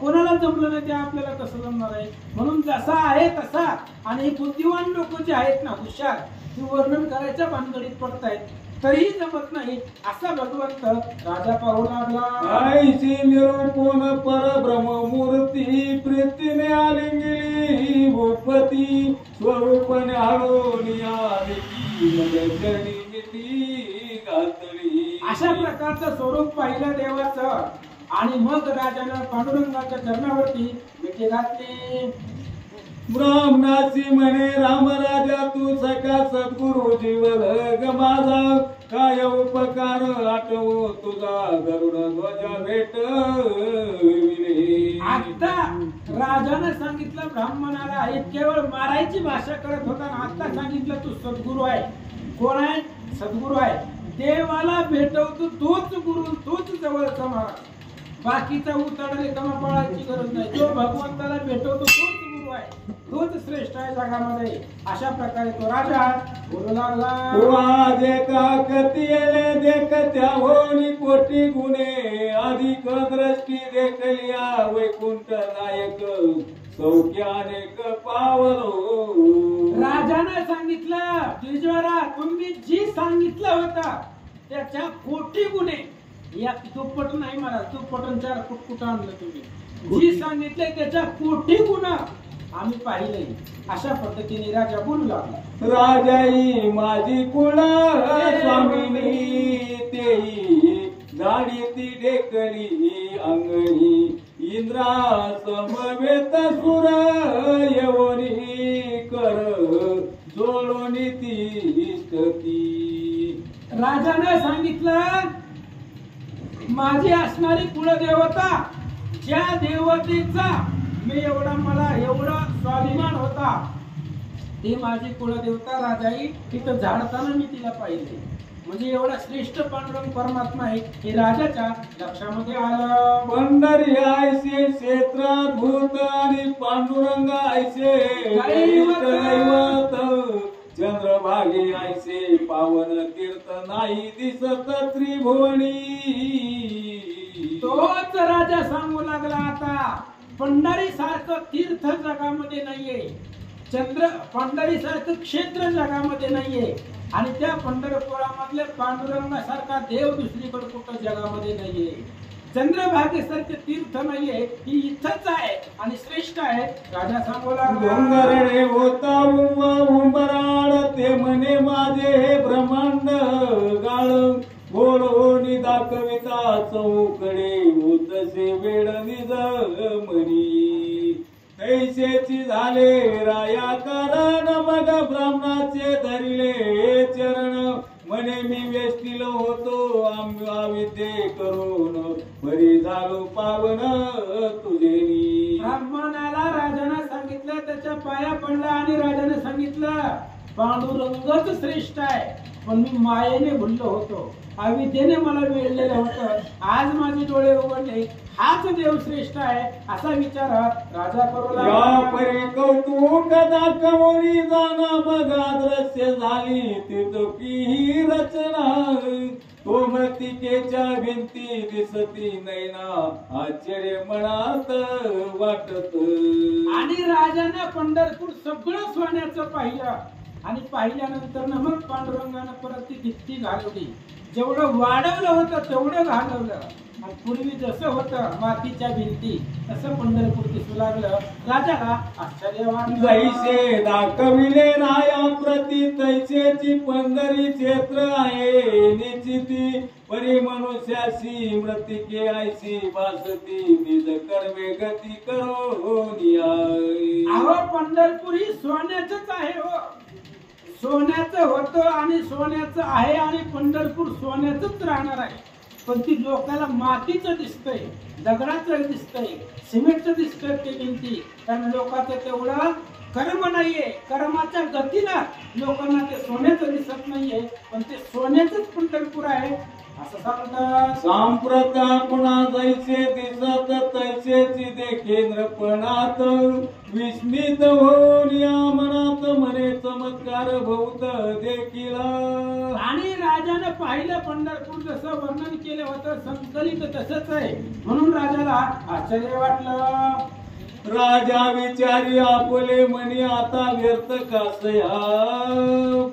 कोणाला जमलं नाही ते आपल्याला कसं जमणार आहे? म्हणून जसा आहे तसा. आणि बुद्धिवान लोक जे आहेत ना हुशार ती वर्णन करायच्या भानगडीत पडतायत तरीही जमत नाही. असा भगवंत राजा पाहू लागला. ऐशी निरूपण परब्रह्म मूर्ती प्रीतीने आलिंगिली भूपती स्वरूपने हळून आली घातली. अशा प्रकारचं स्वरूप पाहिलं देवाचं. आणि मग राजानं पांडुरंगाच्या चरणावरती मिठी घातली. ब्राह्मणाची म्हणे राम राजा तू सखा सद्गुरु जीवन ग माझा काय उपकार आठवो तुझा गरुड ध्वजा भेट. आता राजानं सांगितलं ब्राह्मणाला इतक्या वेळ मारायची भाषा करत होता. आता सांगितलं तू सद्गुरु आहे. कोण आहे? सद्गुरु आहे. देवाला भेटवतो तोच गुरु, तोच जवळचा महाराज. बाकीचा उताडा रिकामा पळायची गरज नाही. जो भगवंताला भेटवतो तोच गुरु आहे, तोच श्रेष्ठ आहे जगामध्ये. अशा प्रकारे तो राजा बोलू लागला. देखत्या होनी कोटी गुणे अधिक दृष्टी देखलिया वैकुंठ नायक सौख्याने पावलो. राजाने सांगितलं द्विजवरा तुम्ही जी सांगितलं होतं त्याच्या कोटी गुणे, या दुप्पट नाही महाराज, दुप्पट चार कुटकुट आणलं तुम्ही. जी सांगितले त्याच्या कोटी गुण आम्ही पाहिले. अशा पद्धतीने राजा बोलू लागला. राजाई माझी कुळ स्वामिनी तेई झाडी ती ढेकली अंगणी इंद्रा समवेत सुर यवनी कर जोडोनी ती स्थिती. राजाने सांगितलं माझी असणारी कुलदेवता, ज्या देवतेचा मी मला एवढा स्वाभिमान होता, ती माझी कुलदेवता राजाई तिथं झाडताना मी तिला पाहिले. म्हणजे एवढा श्रेष्ठ पांडुरंग परमात्मा आहे हे राजाच्या लक्षामध्ये आलं. पंढरी आयसे क्षेत्राभूत आणि पांडुरंग आयसे दैवत. चंद्रभागे आयसे पावन तीर्थ नाही दिसत त्रिभुवनी. तोच राजा सांगू लागला आता पंढरी सारखं तीर्थ जगामध्ये नाहीये, पंढरी सारखं क्षेत्र जगामध्ये नाहीये, आणि त्या पंढरपुरामधल्या पांडुरंगासारखा देव दुसरीकडे कुठं जगामध्ये नाहीये. चंद्रभागेसारखे तीर्थ नाहीये, ही इथंच आहे आणि श्रेष्ठ आहे. राजा सांगू लागला होता उंबराळ ते म्हणे माझे हे ब्रह्मांड गाळ बोलवणी दाखविता चौकडे होतसे वेळ निज म्हणी. तैसेची झाले राया कारण मग ब्राह्मणाचे धरिले चरण म्हणे मी वेष्टील होतो अविद्ये करून बरी झालो पावन तुझे. ब्राह्मणाला राजाने सांगितलं, त्याच्या पाया पडला आणि राजाने सांगितलं पांडुरंगच श्रेष्ठ आहे, पण मी मायेने भुललो होतो, अविद्येने मला वेळलेलं होतं. आज माझे डोळे उघडले, हाच देव श्रेष्ठ आहे असा विचार राजा करू लागला. कौतुक दाखवणी जाणा बघा दृश्य झाली तितकी रचना. तो मृतिकेच्या भिंती दिसती नैना आश्चर्य मनात वाटत. आणि राजाने पंढरपूर सगळं सोन्याचं पाहिलं आणि पाहिल्यानंतर मग पांडुरंगानं परत ती भित्ती घालवली. जेवढं वाढवलं होतं तेवढं घालवलं, आणि पूर्वी जसं होतं मातीच्या भिंती तसं पंढरपूर दिसू लागलं. राजाला आश्चर्य वाटलं. जैसे दाखविले राया प्रति तैसेची पंढरी क्षेत्र आहे निश्चिती. परी मनुष्याशी मृतिके आयसी भासती निज कर्मे गती करो. अहो पंढरपूर ही सोन्याचंच आहे हो, सोन्याचं होतं आणि सोन्याचं आहे, आणि पंढरपूर सोन्याचंच राहणार आहे. पण ती लोकांना मातीचं दिसतंय, दगडाचं दिसतंय, सिमेंटचं दिसतंय ते भिंती, कारण लोकांचं तेवढं कर्म नाहीये. कर्माच्या गतीला लोकांना ते सोन्याचं दिसत नाहीये, पण ते सोन्याचंच पंढरपूर आहे असं सांगतात. सांप्रत आपणा जैसे दिसत तैसेची देखे नृपणात विस्मित होऊन या मनात म्हणे चमत्कार बहुत देखील. आणि राजाने पाहिलं पंढरपूर जसं वर्णन केलं होतं संकलित तसंच आहे, म्हणून राजाला आश्चर्य वाटलं. राजा विचारी आपले म्हणे आता व्यर्थ कासया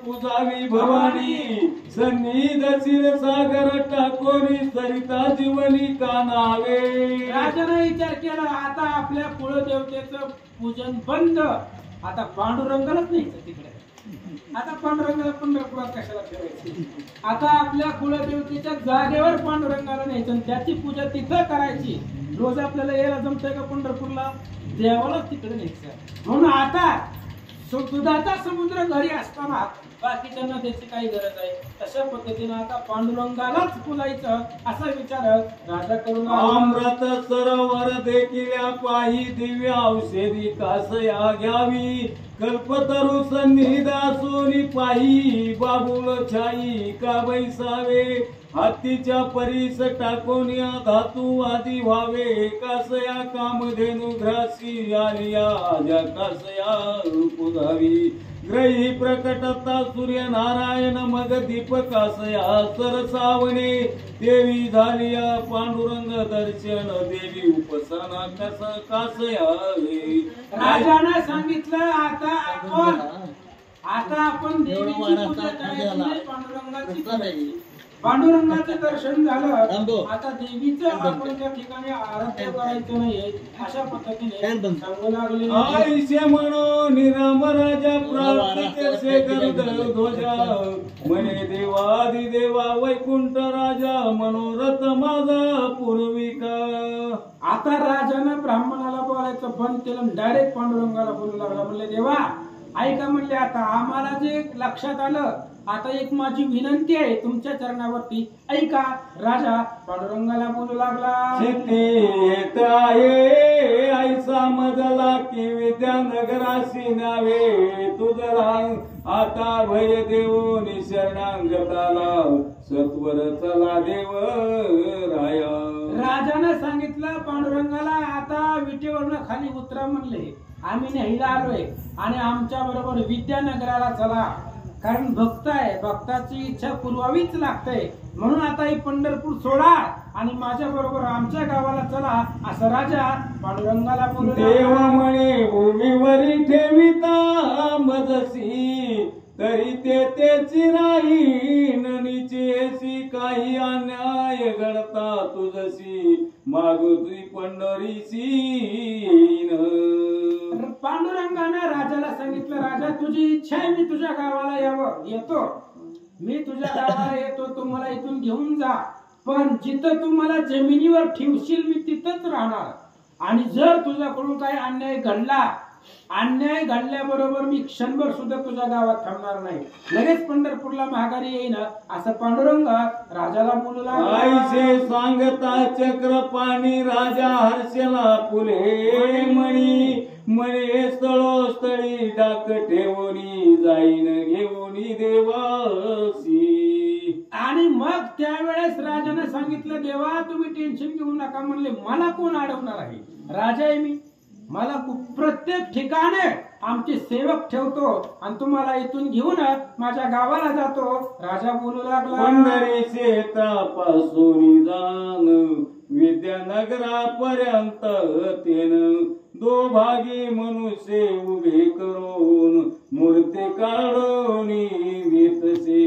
पुजावी भवानी. सन्निध क्षीरसागर टाकोरी सरिता जीवनी कानावे. राजाने विचार केला आता आपल्या कुलदेवतेचं पूजन बंद, आता पांडुरंगालाच न्यायचं तिकडे. आता पांडुरंगाला पंढरपुरात कशाला ठेवायची, आता आपल्या कुलदेवतेच्या जागेवर पांडुरंगाला न्यायचं आणि त्याची पूजा तिथं करायची. रोज आपल्याला यायला जमतंय का पंढरपूरला, देवालाच तिकडे न्यायचं. म्हणून आता दुधाचा समुद्र घरी असताना बाकीच्या नद्याची काही गरज आहे, तशा पद्धतीने आता पांडुरंगालाच पुजायचं असा विचार राजा करून. अमृत सरोवर देखील पाही दिव्य औषधी कासया घ्यावी. कल्पतरू सन्निध सोनी पाही बाबुल छाई का बैसावे. हत्तीच्या परीस टाकोनिया धातू आदी व्हावे. कासया कामधेनु घ्रासी आलिया ज्या कासया पुजावी. ग्रही प्रकटता सूर्यनारायण मग दीपकासया सरसावणे देवी झालिया पांडुरंग दर्शन देवी उपसना कस कासया राजानं सांगितलं आता आपण देवीची पूजा करायची नाही, पांडुरंगाची करायची. पांडुरंगाचं दर्शन झालं, आता देवीचं आपण त्या ठिकाणी आराध्य करायचं नाहीये अशा पद्धतीने सांगू लागले. आईशे म्हणून राम राजा प्राप्तीचे गरुड ध्वजा म्हणे देवादी देवा वैकुंठ राजा मनोरथ माझा पूर्विका. आता राजानं ब्राह्मणाला बोलायचं बंद केलं, डायरेक्ट पांडुरंगाला बोलू लागला. म्हणले देवा ऐका, म्हणले आता आम्हाला जे लक्षात आलं, आता एक माझी विनंती आहे तुमच्या चरणावरती, ऐका. राजा पांडुरंगाला बोलू लागला. शेती आहे आईचा मजला की विद्यानगराशी नावे तुझला आता भय देऊन शरणांगताला सत्वर चला देव राया. राजानं सांगितलं पांडुरंगाला आता विटेवरनं खाली उतरा म्हणले, आम्ही न्यायला आलोय आणि आमच्या बरोबर विद्यानगराला चला, कारण भक्त आहे, भक्ताची इच्छा पुरवावीच लागते. म्हणून आता ही पंढरपूर सोडा आणि माझ्या बरोबर आमच्या गावाला चला, असं राजा पांडुरंगाला बोलू. देव म्हणे भूमीवरी ठेविता मजसी तरी ते त्याची नाही ननीची काही अन्याय घडता तुझशी मागू तुझी पंढरीची. पांडुरंगाने राजाला सांगितलं, राजा तुझी इच्छा आहे मी तुझ्या गावाला येतो, मी तुझ्या गावाला येतो, तू मला इथून घेऊन जा, पण जिथं तू मला जमिनीवर ठेवशील मी तिथंच राहणार. आणि जर तुझ्याकडून काही अन्याय घडल्याबरोबर मी क्षणभर सुद्धा तुझ्या गावात थांबणार नाही, लगेच पंढरपूरला माघारी येईन, असं पांडुरंग राजाला बोलू लागला. आईसे सांगता चक्रपाणी राजा हर्षला फुले मणी म्हणे स्थळोस्थळी डाक ठेवणी जाईन घेऊनी देवासी. आणि मग त्यावेळेस राजाने सांगितलं, देवा तुम्ही टेन्शन घेऊ नका, म्हणले मला कोण अडवणार आहे, राजा आहे मी, मला प्रत्येक ठिकाणी आमचे सेवक ठेवतो आणि तुम्हाला इथून घेऊन माझ्या गावाला जातो. राजा बोलू लागला. पंढरी शेतापासून जाण विद्यानगरापर्यंत तेन दो भागी मनुष्य उभे करून मूर्ती काढून देतसे.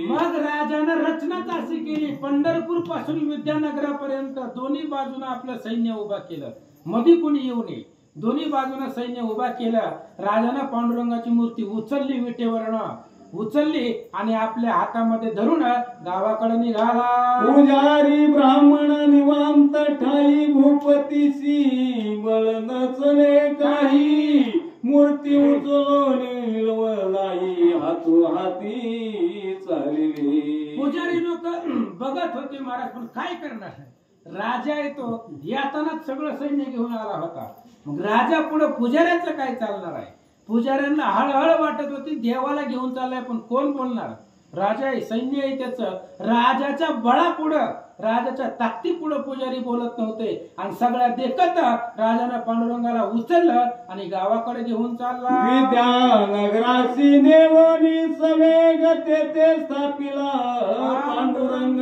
मग राजानं रचनाच अशी केली, पंढरपूर पासून विद्यानगरापर्यंत दोन्ही बाजूने आपलं सैन्य उभा केलं, मध्ये कोणी येऊ नये, दोन्ही बाजूने सैन्य उभा केलं. राजानं पांडुरंगाची मूर्ती उचलली, विटेवरनं उचलली आणि आपल्या हातामध्ये धरून गावाकडे निघाला. पुजारी ब्राह्मण निवांत ठाई भूपतीसी बळ नचले काही मूर्ती उचलून निळवलाई हातू हाती चालले. पुजारी लोक बघत होते महाराज, पण काय करणार, राजा येतो, यातनाच सगळं सैन्य घेऊन आला होता. मग राजा पुढे पुजाऱ्याचं काय चालणार आहे, पुजाऱ्यांना हळहळ वाटत होती, देवाला घेऊन चाललाय पण कोण बोलणार, राजा आहे, सैन्य आहे त्याचं. राजाच्या बळापुढं, राजाच्या ताकदीपुढं पुजारी बोलत नव्हते आणि सगळ्या देखत राजाने पांडुरंगाला उचललं आणि गावाकडे घेऊन चालला. विद्यानगरासी देवनी सवेग तेथे स्थापिला पांडुरंग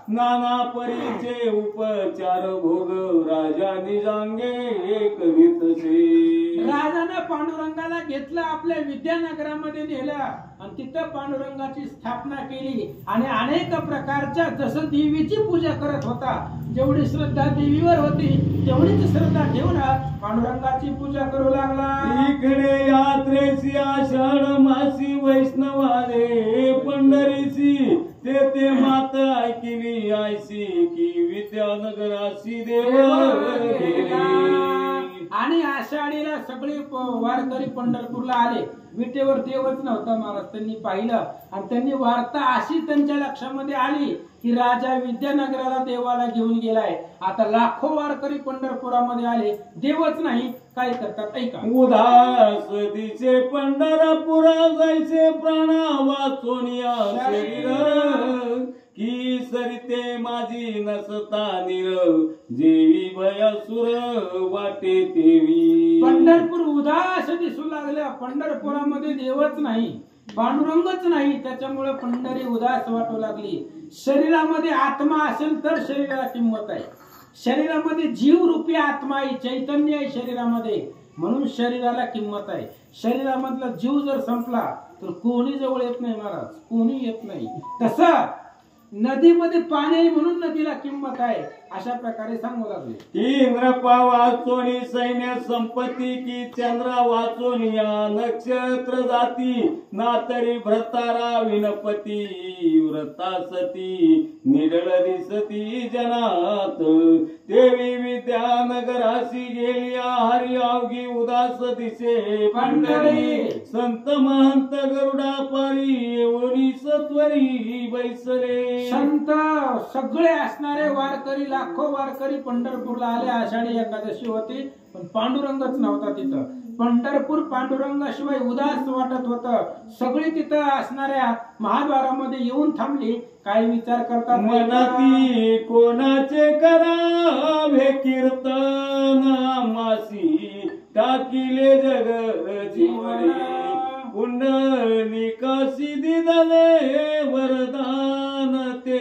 नाना परीचे उपचार भोग राजा निजांगे करीतसे. राजाने पांडुरंगाला घेतलं, आपल्या विद्यानगरामध्ये नेलं आणि तिथं पांडुरंगाची स्थापना केली आणि अनेक प्रकारच्या, जसं देवीची पूजा करत होता, जेवढी श्रद्धा देवीवर होती तेवढीच श्रद्धा ठेवून पांडुरंगाची पूजा करू लागला. इकडे यात्रेसी आषाढ मासी वैष्णवाने पंढरीसी ते मात ऐकिली आयसी की विद्यानगरासी देव आणि आषाढीला सगळे वारकरी पंढरपूरला आले. विटेवर देवच नव्हता महाराज, त्यांनी पाहिलं आणि त्यांनी वार्ता अशी त्यांच्या लक्षामध्ये आली की राजा विद्यानगराला देवाला घेऊन गेलाय. आता लाखो वारकरी पंढरपुरामध्ये आले, देवच नाही, काय करतात ऐका. उदास दिसे पंढरपुरा जायचे प्राणा वाचून या शरीर की सरिते माझी नसता निर जेवी भयासुर वाटे तेवी. पंढरपूर उदास दिसू लागल्या. पंढरपुरामध्ये देवच नाही, पांडुरंगच नाही, त्याच्यामुळे पंढरी उदास वाटू लागली. शरीरामध्ये आत्मा असेल तर शरीराला किंमत आहे. शरीरामध्ये जीव रूपी आत्मा आहे, चैतन्य आहे शरीरामध्ये, म्हणून शरीराला किंमत आहे. शरीरामधला जीव जर संपला तर कोणी जवळ येत नाही महाराज, कोणी येत नाही. तसं नदीमध्ये पाणी आहे म्हणून नदीला किंमत आहे, अशा प्रकारे सांगू लागले. की इंद्रपा वाचोनी सैन्य संपत्ती की चंद्र वाचोनिया नक्षत्र जाती नातरी भ्रतारा विनपती व्रता सती निडळ दिसती जनात देवी विद्यानगरासी गेलिया हरी अवघी उदास दिसे पंढरी संत महंत गरुडा पारी येऊनी सत्वरी बैसले. संत सगळे असणारे वारकरी, लाखो वारकरी पंढरपूरला आले. आषाढी एकादशी होती पण पांडुरंगच नव्हता तिथं. पंढरपूर पांडुरंगाशिवाय उदास वाटत होतं. सगळी तिथं असणाऱ्या महाद्वारामध्ये येऊन थांबली. काय विचार करतात मनाती कोणाचे करावे कीर्तन मासी टाकिले जग जीवने पुंडलिकासी दिदले वरदान ते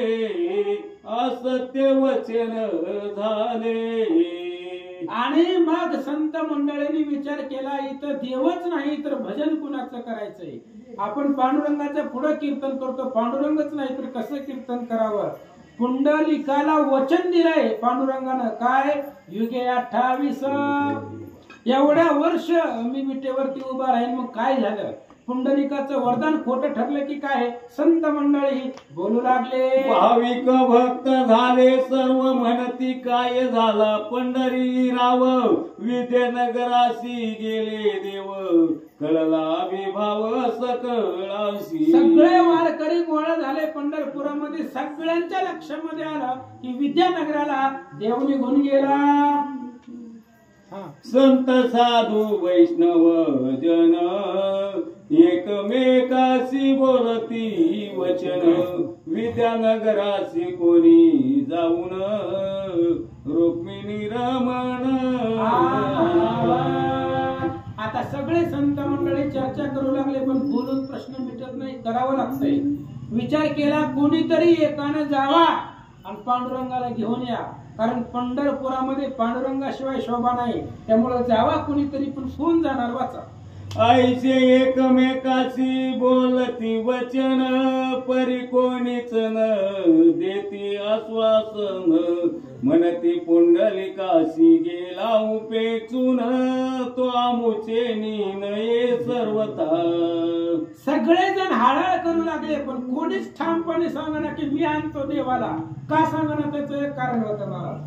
असत्य वचन झाले. आणि मग संत मंडळींनी विचार केला, इथं देवच नाही तर भजन कुणाचं करायचंय. आपण पांडुरंगाच्या पुढे कीर्तन करतो, पांडुरंगच नाही तर कसं कीर्तन करावं. पुंडलिकाला वचन दिलंय पांडुरंगानं, काय युगे 28 एवढ्या वर्ष मी विटेवरती उभा राहीन. मग काय झालं, पुंडलिकाचं वरदान खोटं ठरलं की काय. संत मंडळी बोलू लागले, भाविक भक्त झाले सर्व म्हणती काय झाला पंढरी राव विद्यानगरासी गेले देव कळला विभाव सकळासी. सगळे वारकरी गोळा झाले पंढरपुरामध्ये. सगळ्यांच्या लक्षामध्ये आलं की विद्यानगराला देव निघून गेला. संत साधू वैष्णव जन एकमेकाशी बोलती वचन विद्यानगरासी कोणी जाऊन रुक्मिणी रमण. आता सगळे संत मंडळी चर्चा करू लागले पण बोलून प्रश्न मिटत नाही, करावं लागतंय. विचार केला कोणीतरी एकानं जावा आणि पांडुरंगाला घेऊन या, कारण पंढरपुरामध्ये पांडुरंगाशिवाय शोभा नाही. त्यामुळे जावा कोणीतरी, पण कोण जाणार वाचा. आईचे एकमेकाशी बोलती वचन परी कोणीच न देती आश्वासन म्हणती पुंडलिकाशी गेला उपेक्षून तो आमुचे नये सर्वथा. सगळेजण हाळाळ करू लागले पण कोणीच ठामपणे सांगणार की मी आणतो देवाला. का सांगणार, त्याचं एक कारण होतं मला.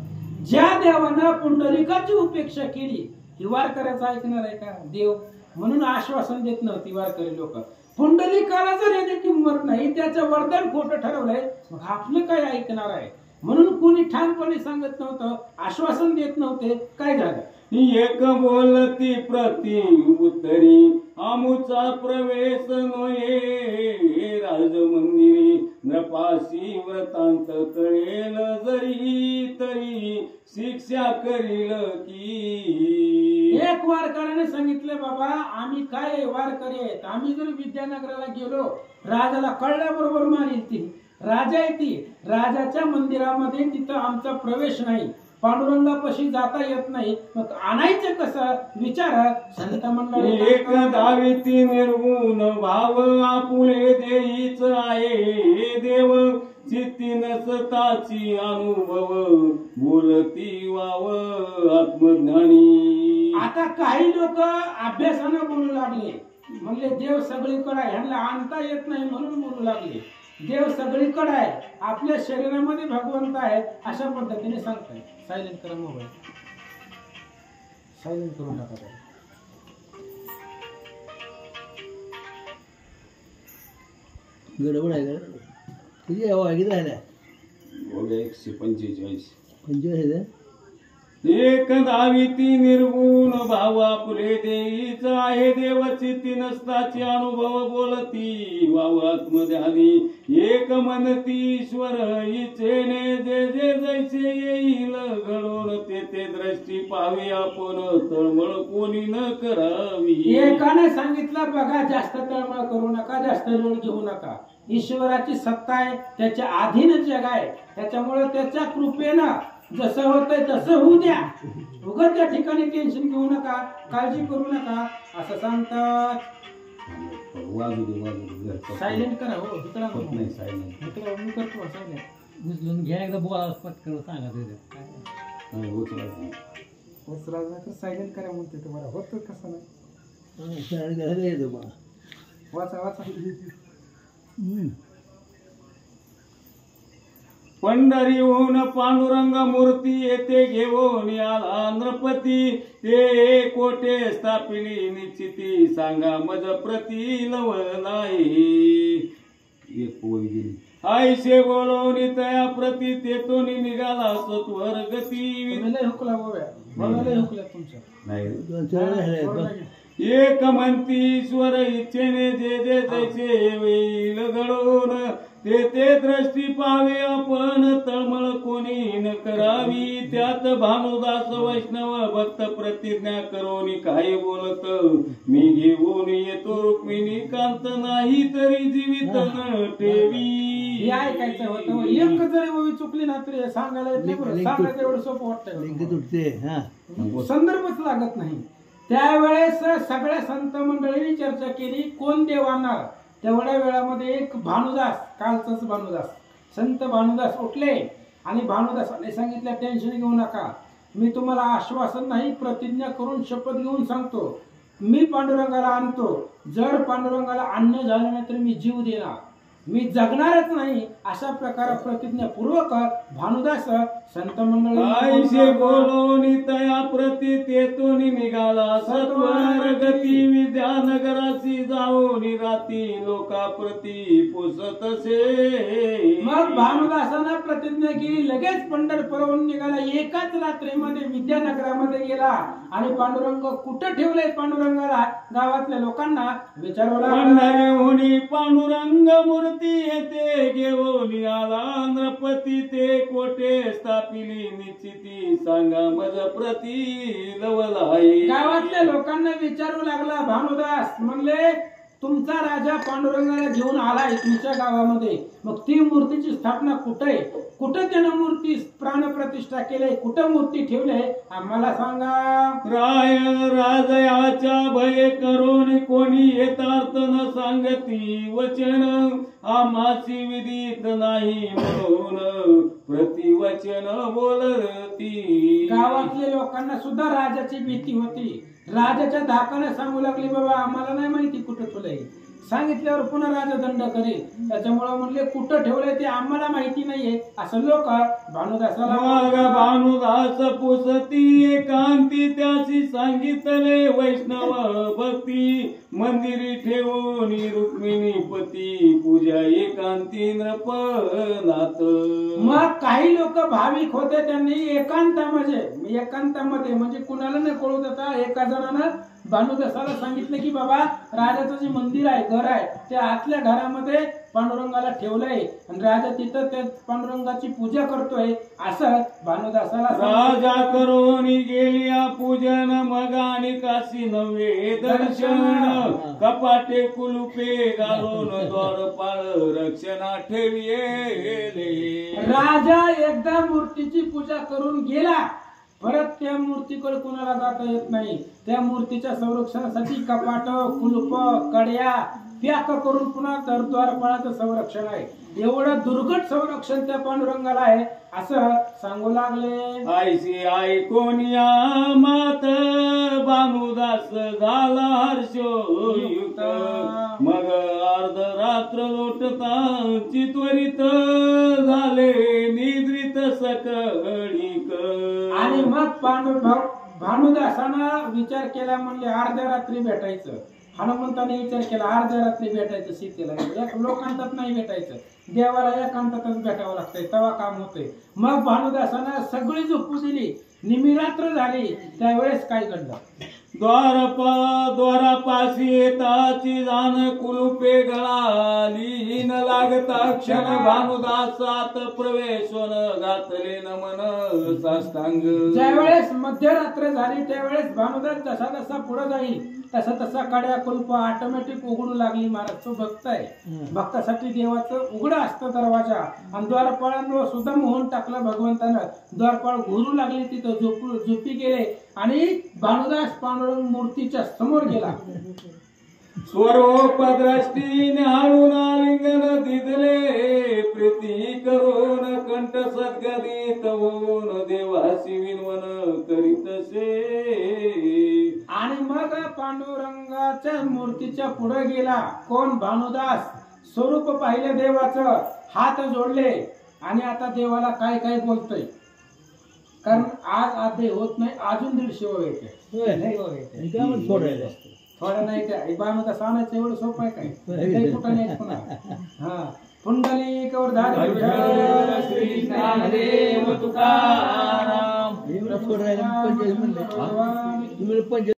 ज्या देवानं पुंडलिकाची उपेक्षा केली ही वारकऱ्याचं ऐकणार आहे का देव. म्हणून आश्वासन देत नव्हती वारकरी लोक. पुंडलिकाला जर याने किंमत नाही, त्याचं वरदान खोटं ठरवलंय, मग आपलं काय ऐकणार आहे. म्हणून कोणी ठामपणे सांगत नव्हतं, आश्वासन देत नव्हते. काय झालं, एक बोलती प्रति उत्तरी आमुचा प्रवेश नये राजमंदिरी नपासी व्रतांत कळेल जरी तरी शिक्षा करील की. एक वारकऱ्याने सांगितलं, बाबा आम्ही काय वारकरी आहेत, आम्ही जर विद्यानगराला गेलो राजाला कळल्याबरोबर मारील ती. राजा आहे ती, राजाच्या मंदिरामध्ये तिथं आमचा प्रवेश नाही, पांडुरंगापाशी जाता येत नाही, मग आणायचं कसं विचार. संत मंडळी एक दाविती निर्गुण भाव आपुले देईच आहे देव चित्ती नसताची अनुभव बोलती वाव आत्मज्ञानी. आता काही लोक अभ्यासानं बोलू लागले, म्हणले देव सगळीकडे आहे, ह्यांना आणता येत नाही म्हणून बोलू लागले. देव सगळीकडे आहे, आपल्या शरीरामध्ये भगवंत आहे, अशा पद्धतीने सांगताय. सायलेंट करा मोबाईल, सायलेंट करून टाका. गडबड आहे का तुझी? किती राहिल्या? 145. 25 आहे. एक धाविती निर्गुण भाव आपुले देईच आहे देवाची तीन नसताची अनुभव बोलती वाव आत्मध्यानी एक म्हणती ईश्वर इच्छेने जे जे जैसे येईल घडून ते ते दृष्टी पाहावी आपण तळमळ कोणी न करावी. एकाने सांगितलं बघा जास्त तळमळ करू नका, जास्त लोड घेऊ नका. ईश्वराची सत्ता आहे, त्याच्या अधीन जग आहे, त्याच्यामुळे त्याच्या कृपेनं जसं होतंय तसं होऊ द्या. उगाच त्या ठिकाणी टेन्शन घेऊ नका, काळजी करू नका असं सांगतात. सायलेंट करा. हो इकडं होत नाही सायलेंट. मी करतो सायलेंट. उचलून घ्या एकदा बोला पटकन सांगा नाही, उचला. सायलेंट करा म्हणते तुम्हाला होत कसं नाही. वाचा वाचा. पंढरीहून पांडुरंग मूर्ती येथे घेऊन आला नृपती ते कोठे स्थापिली निश्चिती सांगा मज प्रती लवलाई. एक पोळी गेली आईशे बोलवणी तया प्रती तेतून निघाला सत्वर गती. हुकला बोव्या हुकल्या तुमच्या नाही एक म्हणती ईश्वर इच्छेने जे जे जैसे येईल घडून ते ते दृष्टी पाहावे आपण तळमळ कोणी न करावी. त्यात भानुदास वैष्णव भक्त प्रतिज्ञा करून काय बोलत मी घेऊन येतो रुक्मिणी कांत नाही तरी जीवित न ठेवी. हे ऐकायचं होतं. एक जरी ओवी चुकली ना तरी सांगायला येत नाही. बरं सांगायचं एवढं सोपं वाटतं, संदर्भच लागत नाही. त्यावेळेस सगळ्या संत मंडळींनी चर्चा केली कोण देव आणणार. तेवढ्या वेळामध्ये एक भानुदास, कालचाच भानुदास, संत भानुदास उठले आणि भानुदासाने सांगितलं टेन्शन घेऊ नका, मी तुम्हाला आश्वासन नाही प्रतिज्ञा करून शपथ घेऊन सांगतो, मी पांडुरंगाला आणतो. जर पांडुरंगाला आणणं झालं नाही तर मी जीव देणार, मी जगणारच नाही. अशा प्रकारे प्रतिज्ञापूर्वक भानुदास संत मंडळी आईशे बोलवणी तया प्रती तेतून निघाला सत्वर गती. विद्यानगराची जाऊन राती लोकाप्रती पुसतसे. मग भानुदासानं प्रतिज्ञा केली, लगेच पंढरपूरहून निघाला. एकाच रात्रीमध्ये विद्यानगरामध्ये गेला आणि पांडुरंग कुठं ठेवलंय पांडुरंगाला गावातल्या लोकांना विचारू लागला. पांडुरंग मूर्ती येते घेऊन आला नृपती ते कोठे स्थापिली निश्चिती सांगा मज प्रती लवलाई. गावातल्या लोकांना विचारू लागला भानुदास. म्हणले तुमचा राजा पांडुरंगाला घेऊन आलाय तुमच्या गावामध्ये, मग ती मूर्तीची स्थापना कुठे आहे, कुठं त्यानं मूर्ती प्राणप्रतिष्ठा केले, कुठं मूर्ती ठेवले आम्हाला सांगा. राय राजयाच्या भय करून कोणी येतार्थ न सांगती वचन आम्हासी विदित नाही म्हणून प्रतिवचन बोलती. गावातल्या लोकांना सुद्धा राजाची भीती होती. राजाच्या धाकाने सांगू लागली बाबा आम्हाला नाही माहिती कुठं ठेवलंय. सांगितल्यावर पुन्हा राजा दंड करेल, त्याच्यामुळे म्हणले कुठं ठेवलंय ते आम्हाला माहिती नाहीये असं लोक भानुदासाला. भानुदास पुसती एकांती त्याची सांगितले वैष्णव भक्ती मंदिरी ठेवून रुक्मिणी पती पूजा एकांती नृपनाथ. मग काही लोक भाविक होते त्यांनी एकांतामध्ये म्हणजे कुणाला न कळू देता एका जणानं भानुदासाला सांगितलं की बाबा राजाचं जे मंदिर आहे घर आहे त्या आतल्या घरामध्ये पांडुरंगाला ठेवलंय आणि राजा तिथं त्या पांडुरंगाची पूजा करतोय असं भानुदासाला. राजा करून गेलिया पूजन मग आणि काशी नव्हे दर्शन कपाटे कुलुपे घालून द्वारपाळ रक्षणा ठेविले. राजा एकदा मूर्तीची पूजा करून गेला, परत त्या मूर्तीकडे कुणाला जाता येत नाही. त्या मूर्तीच्या संरक्षणासाठी कपाट कुलूप कड्या पॅक करून पुन्हा द्वारपाळाचं संरक्षण आहे. एवढं दुर्घट संरक्षण त्या पांडुरंगाला आहे असं सांगू लागले. आईशी ऐकून या मात भानुदास झाला हर्षयुक्त. मग अर्ध रात्र लोटतांची त्वरित झाले निद्रित सकळीक. आणि मग भानुदासानं विचार केला, म्हणले अर्ध्या रात्री भेटायचं. हनुमंताने विचार केला अर्ध्या रात्री भेटायचं सीतेला, एक लोकांतात नाही भेटायचं, देवाला एकांतातच भेटावं लागतंय, तेव्हा काम होतंय. मग भानुदासानं सगळी झोपू दिली, निमिरात्र झाली. त्यावेळेस काय घडलं? द्वारापाशी येताची जाण कुलुपे गळाली, न लागता क्षण भानुदासात प्रवेशोन घातले न मन साष्टांग. ज्यावेळेस मध्यरात्र झाली त्यावेळेस भानुदास जसा जसा पुढे जाईल तसा तसा कड्या कुलप ऑटोमॅटिक उघडू लागली. महाराज तो भक्त आहे, भक्तासाठी देवाचं उघडं असतं दरवाजा. आणि द्वारपाळांवर सुद्धा मोहन टाकलं भगवंतानं. द्वारपाळ घुरू लागली, तिथं झोपी गेले आणि भानुदास पांडुरंग मूर्तीच्या समोर गेला. स्वरूपदृष्टी निहाळून आलिंगन दिदले, प्रीती करून कंठ सद्गदित होऊन देवासी विनवन करीतसे. आणि मग पांडुरंगाच्या मूर्तीच्या पुढे गेला. कोण? भानुदास. स्वरूप पाहिले देवाचं, हात जोडले आणि आता देवाला काय काय बोलतोय. कारण आज आधी होत नाही, अजून 150 व्हायचे. थोडं नाही त्या भानुदास आणायचं एवढं सोपं आहे काय? कुठं नाही पुन्हा. हा पुंडलिकवर श्री ज्ञानदेव तुकाराम. एवढं थोडं राहिलं, 45 म्हणले.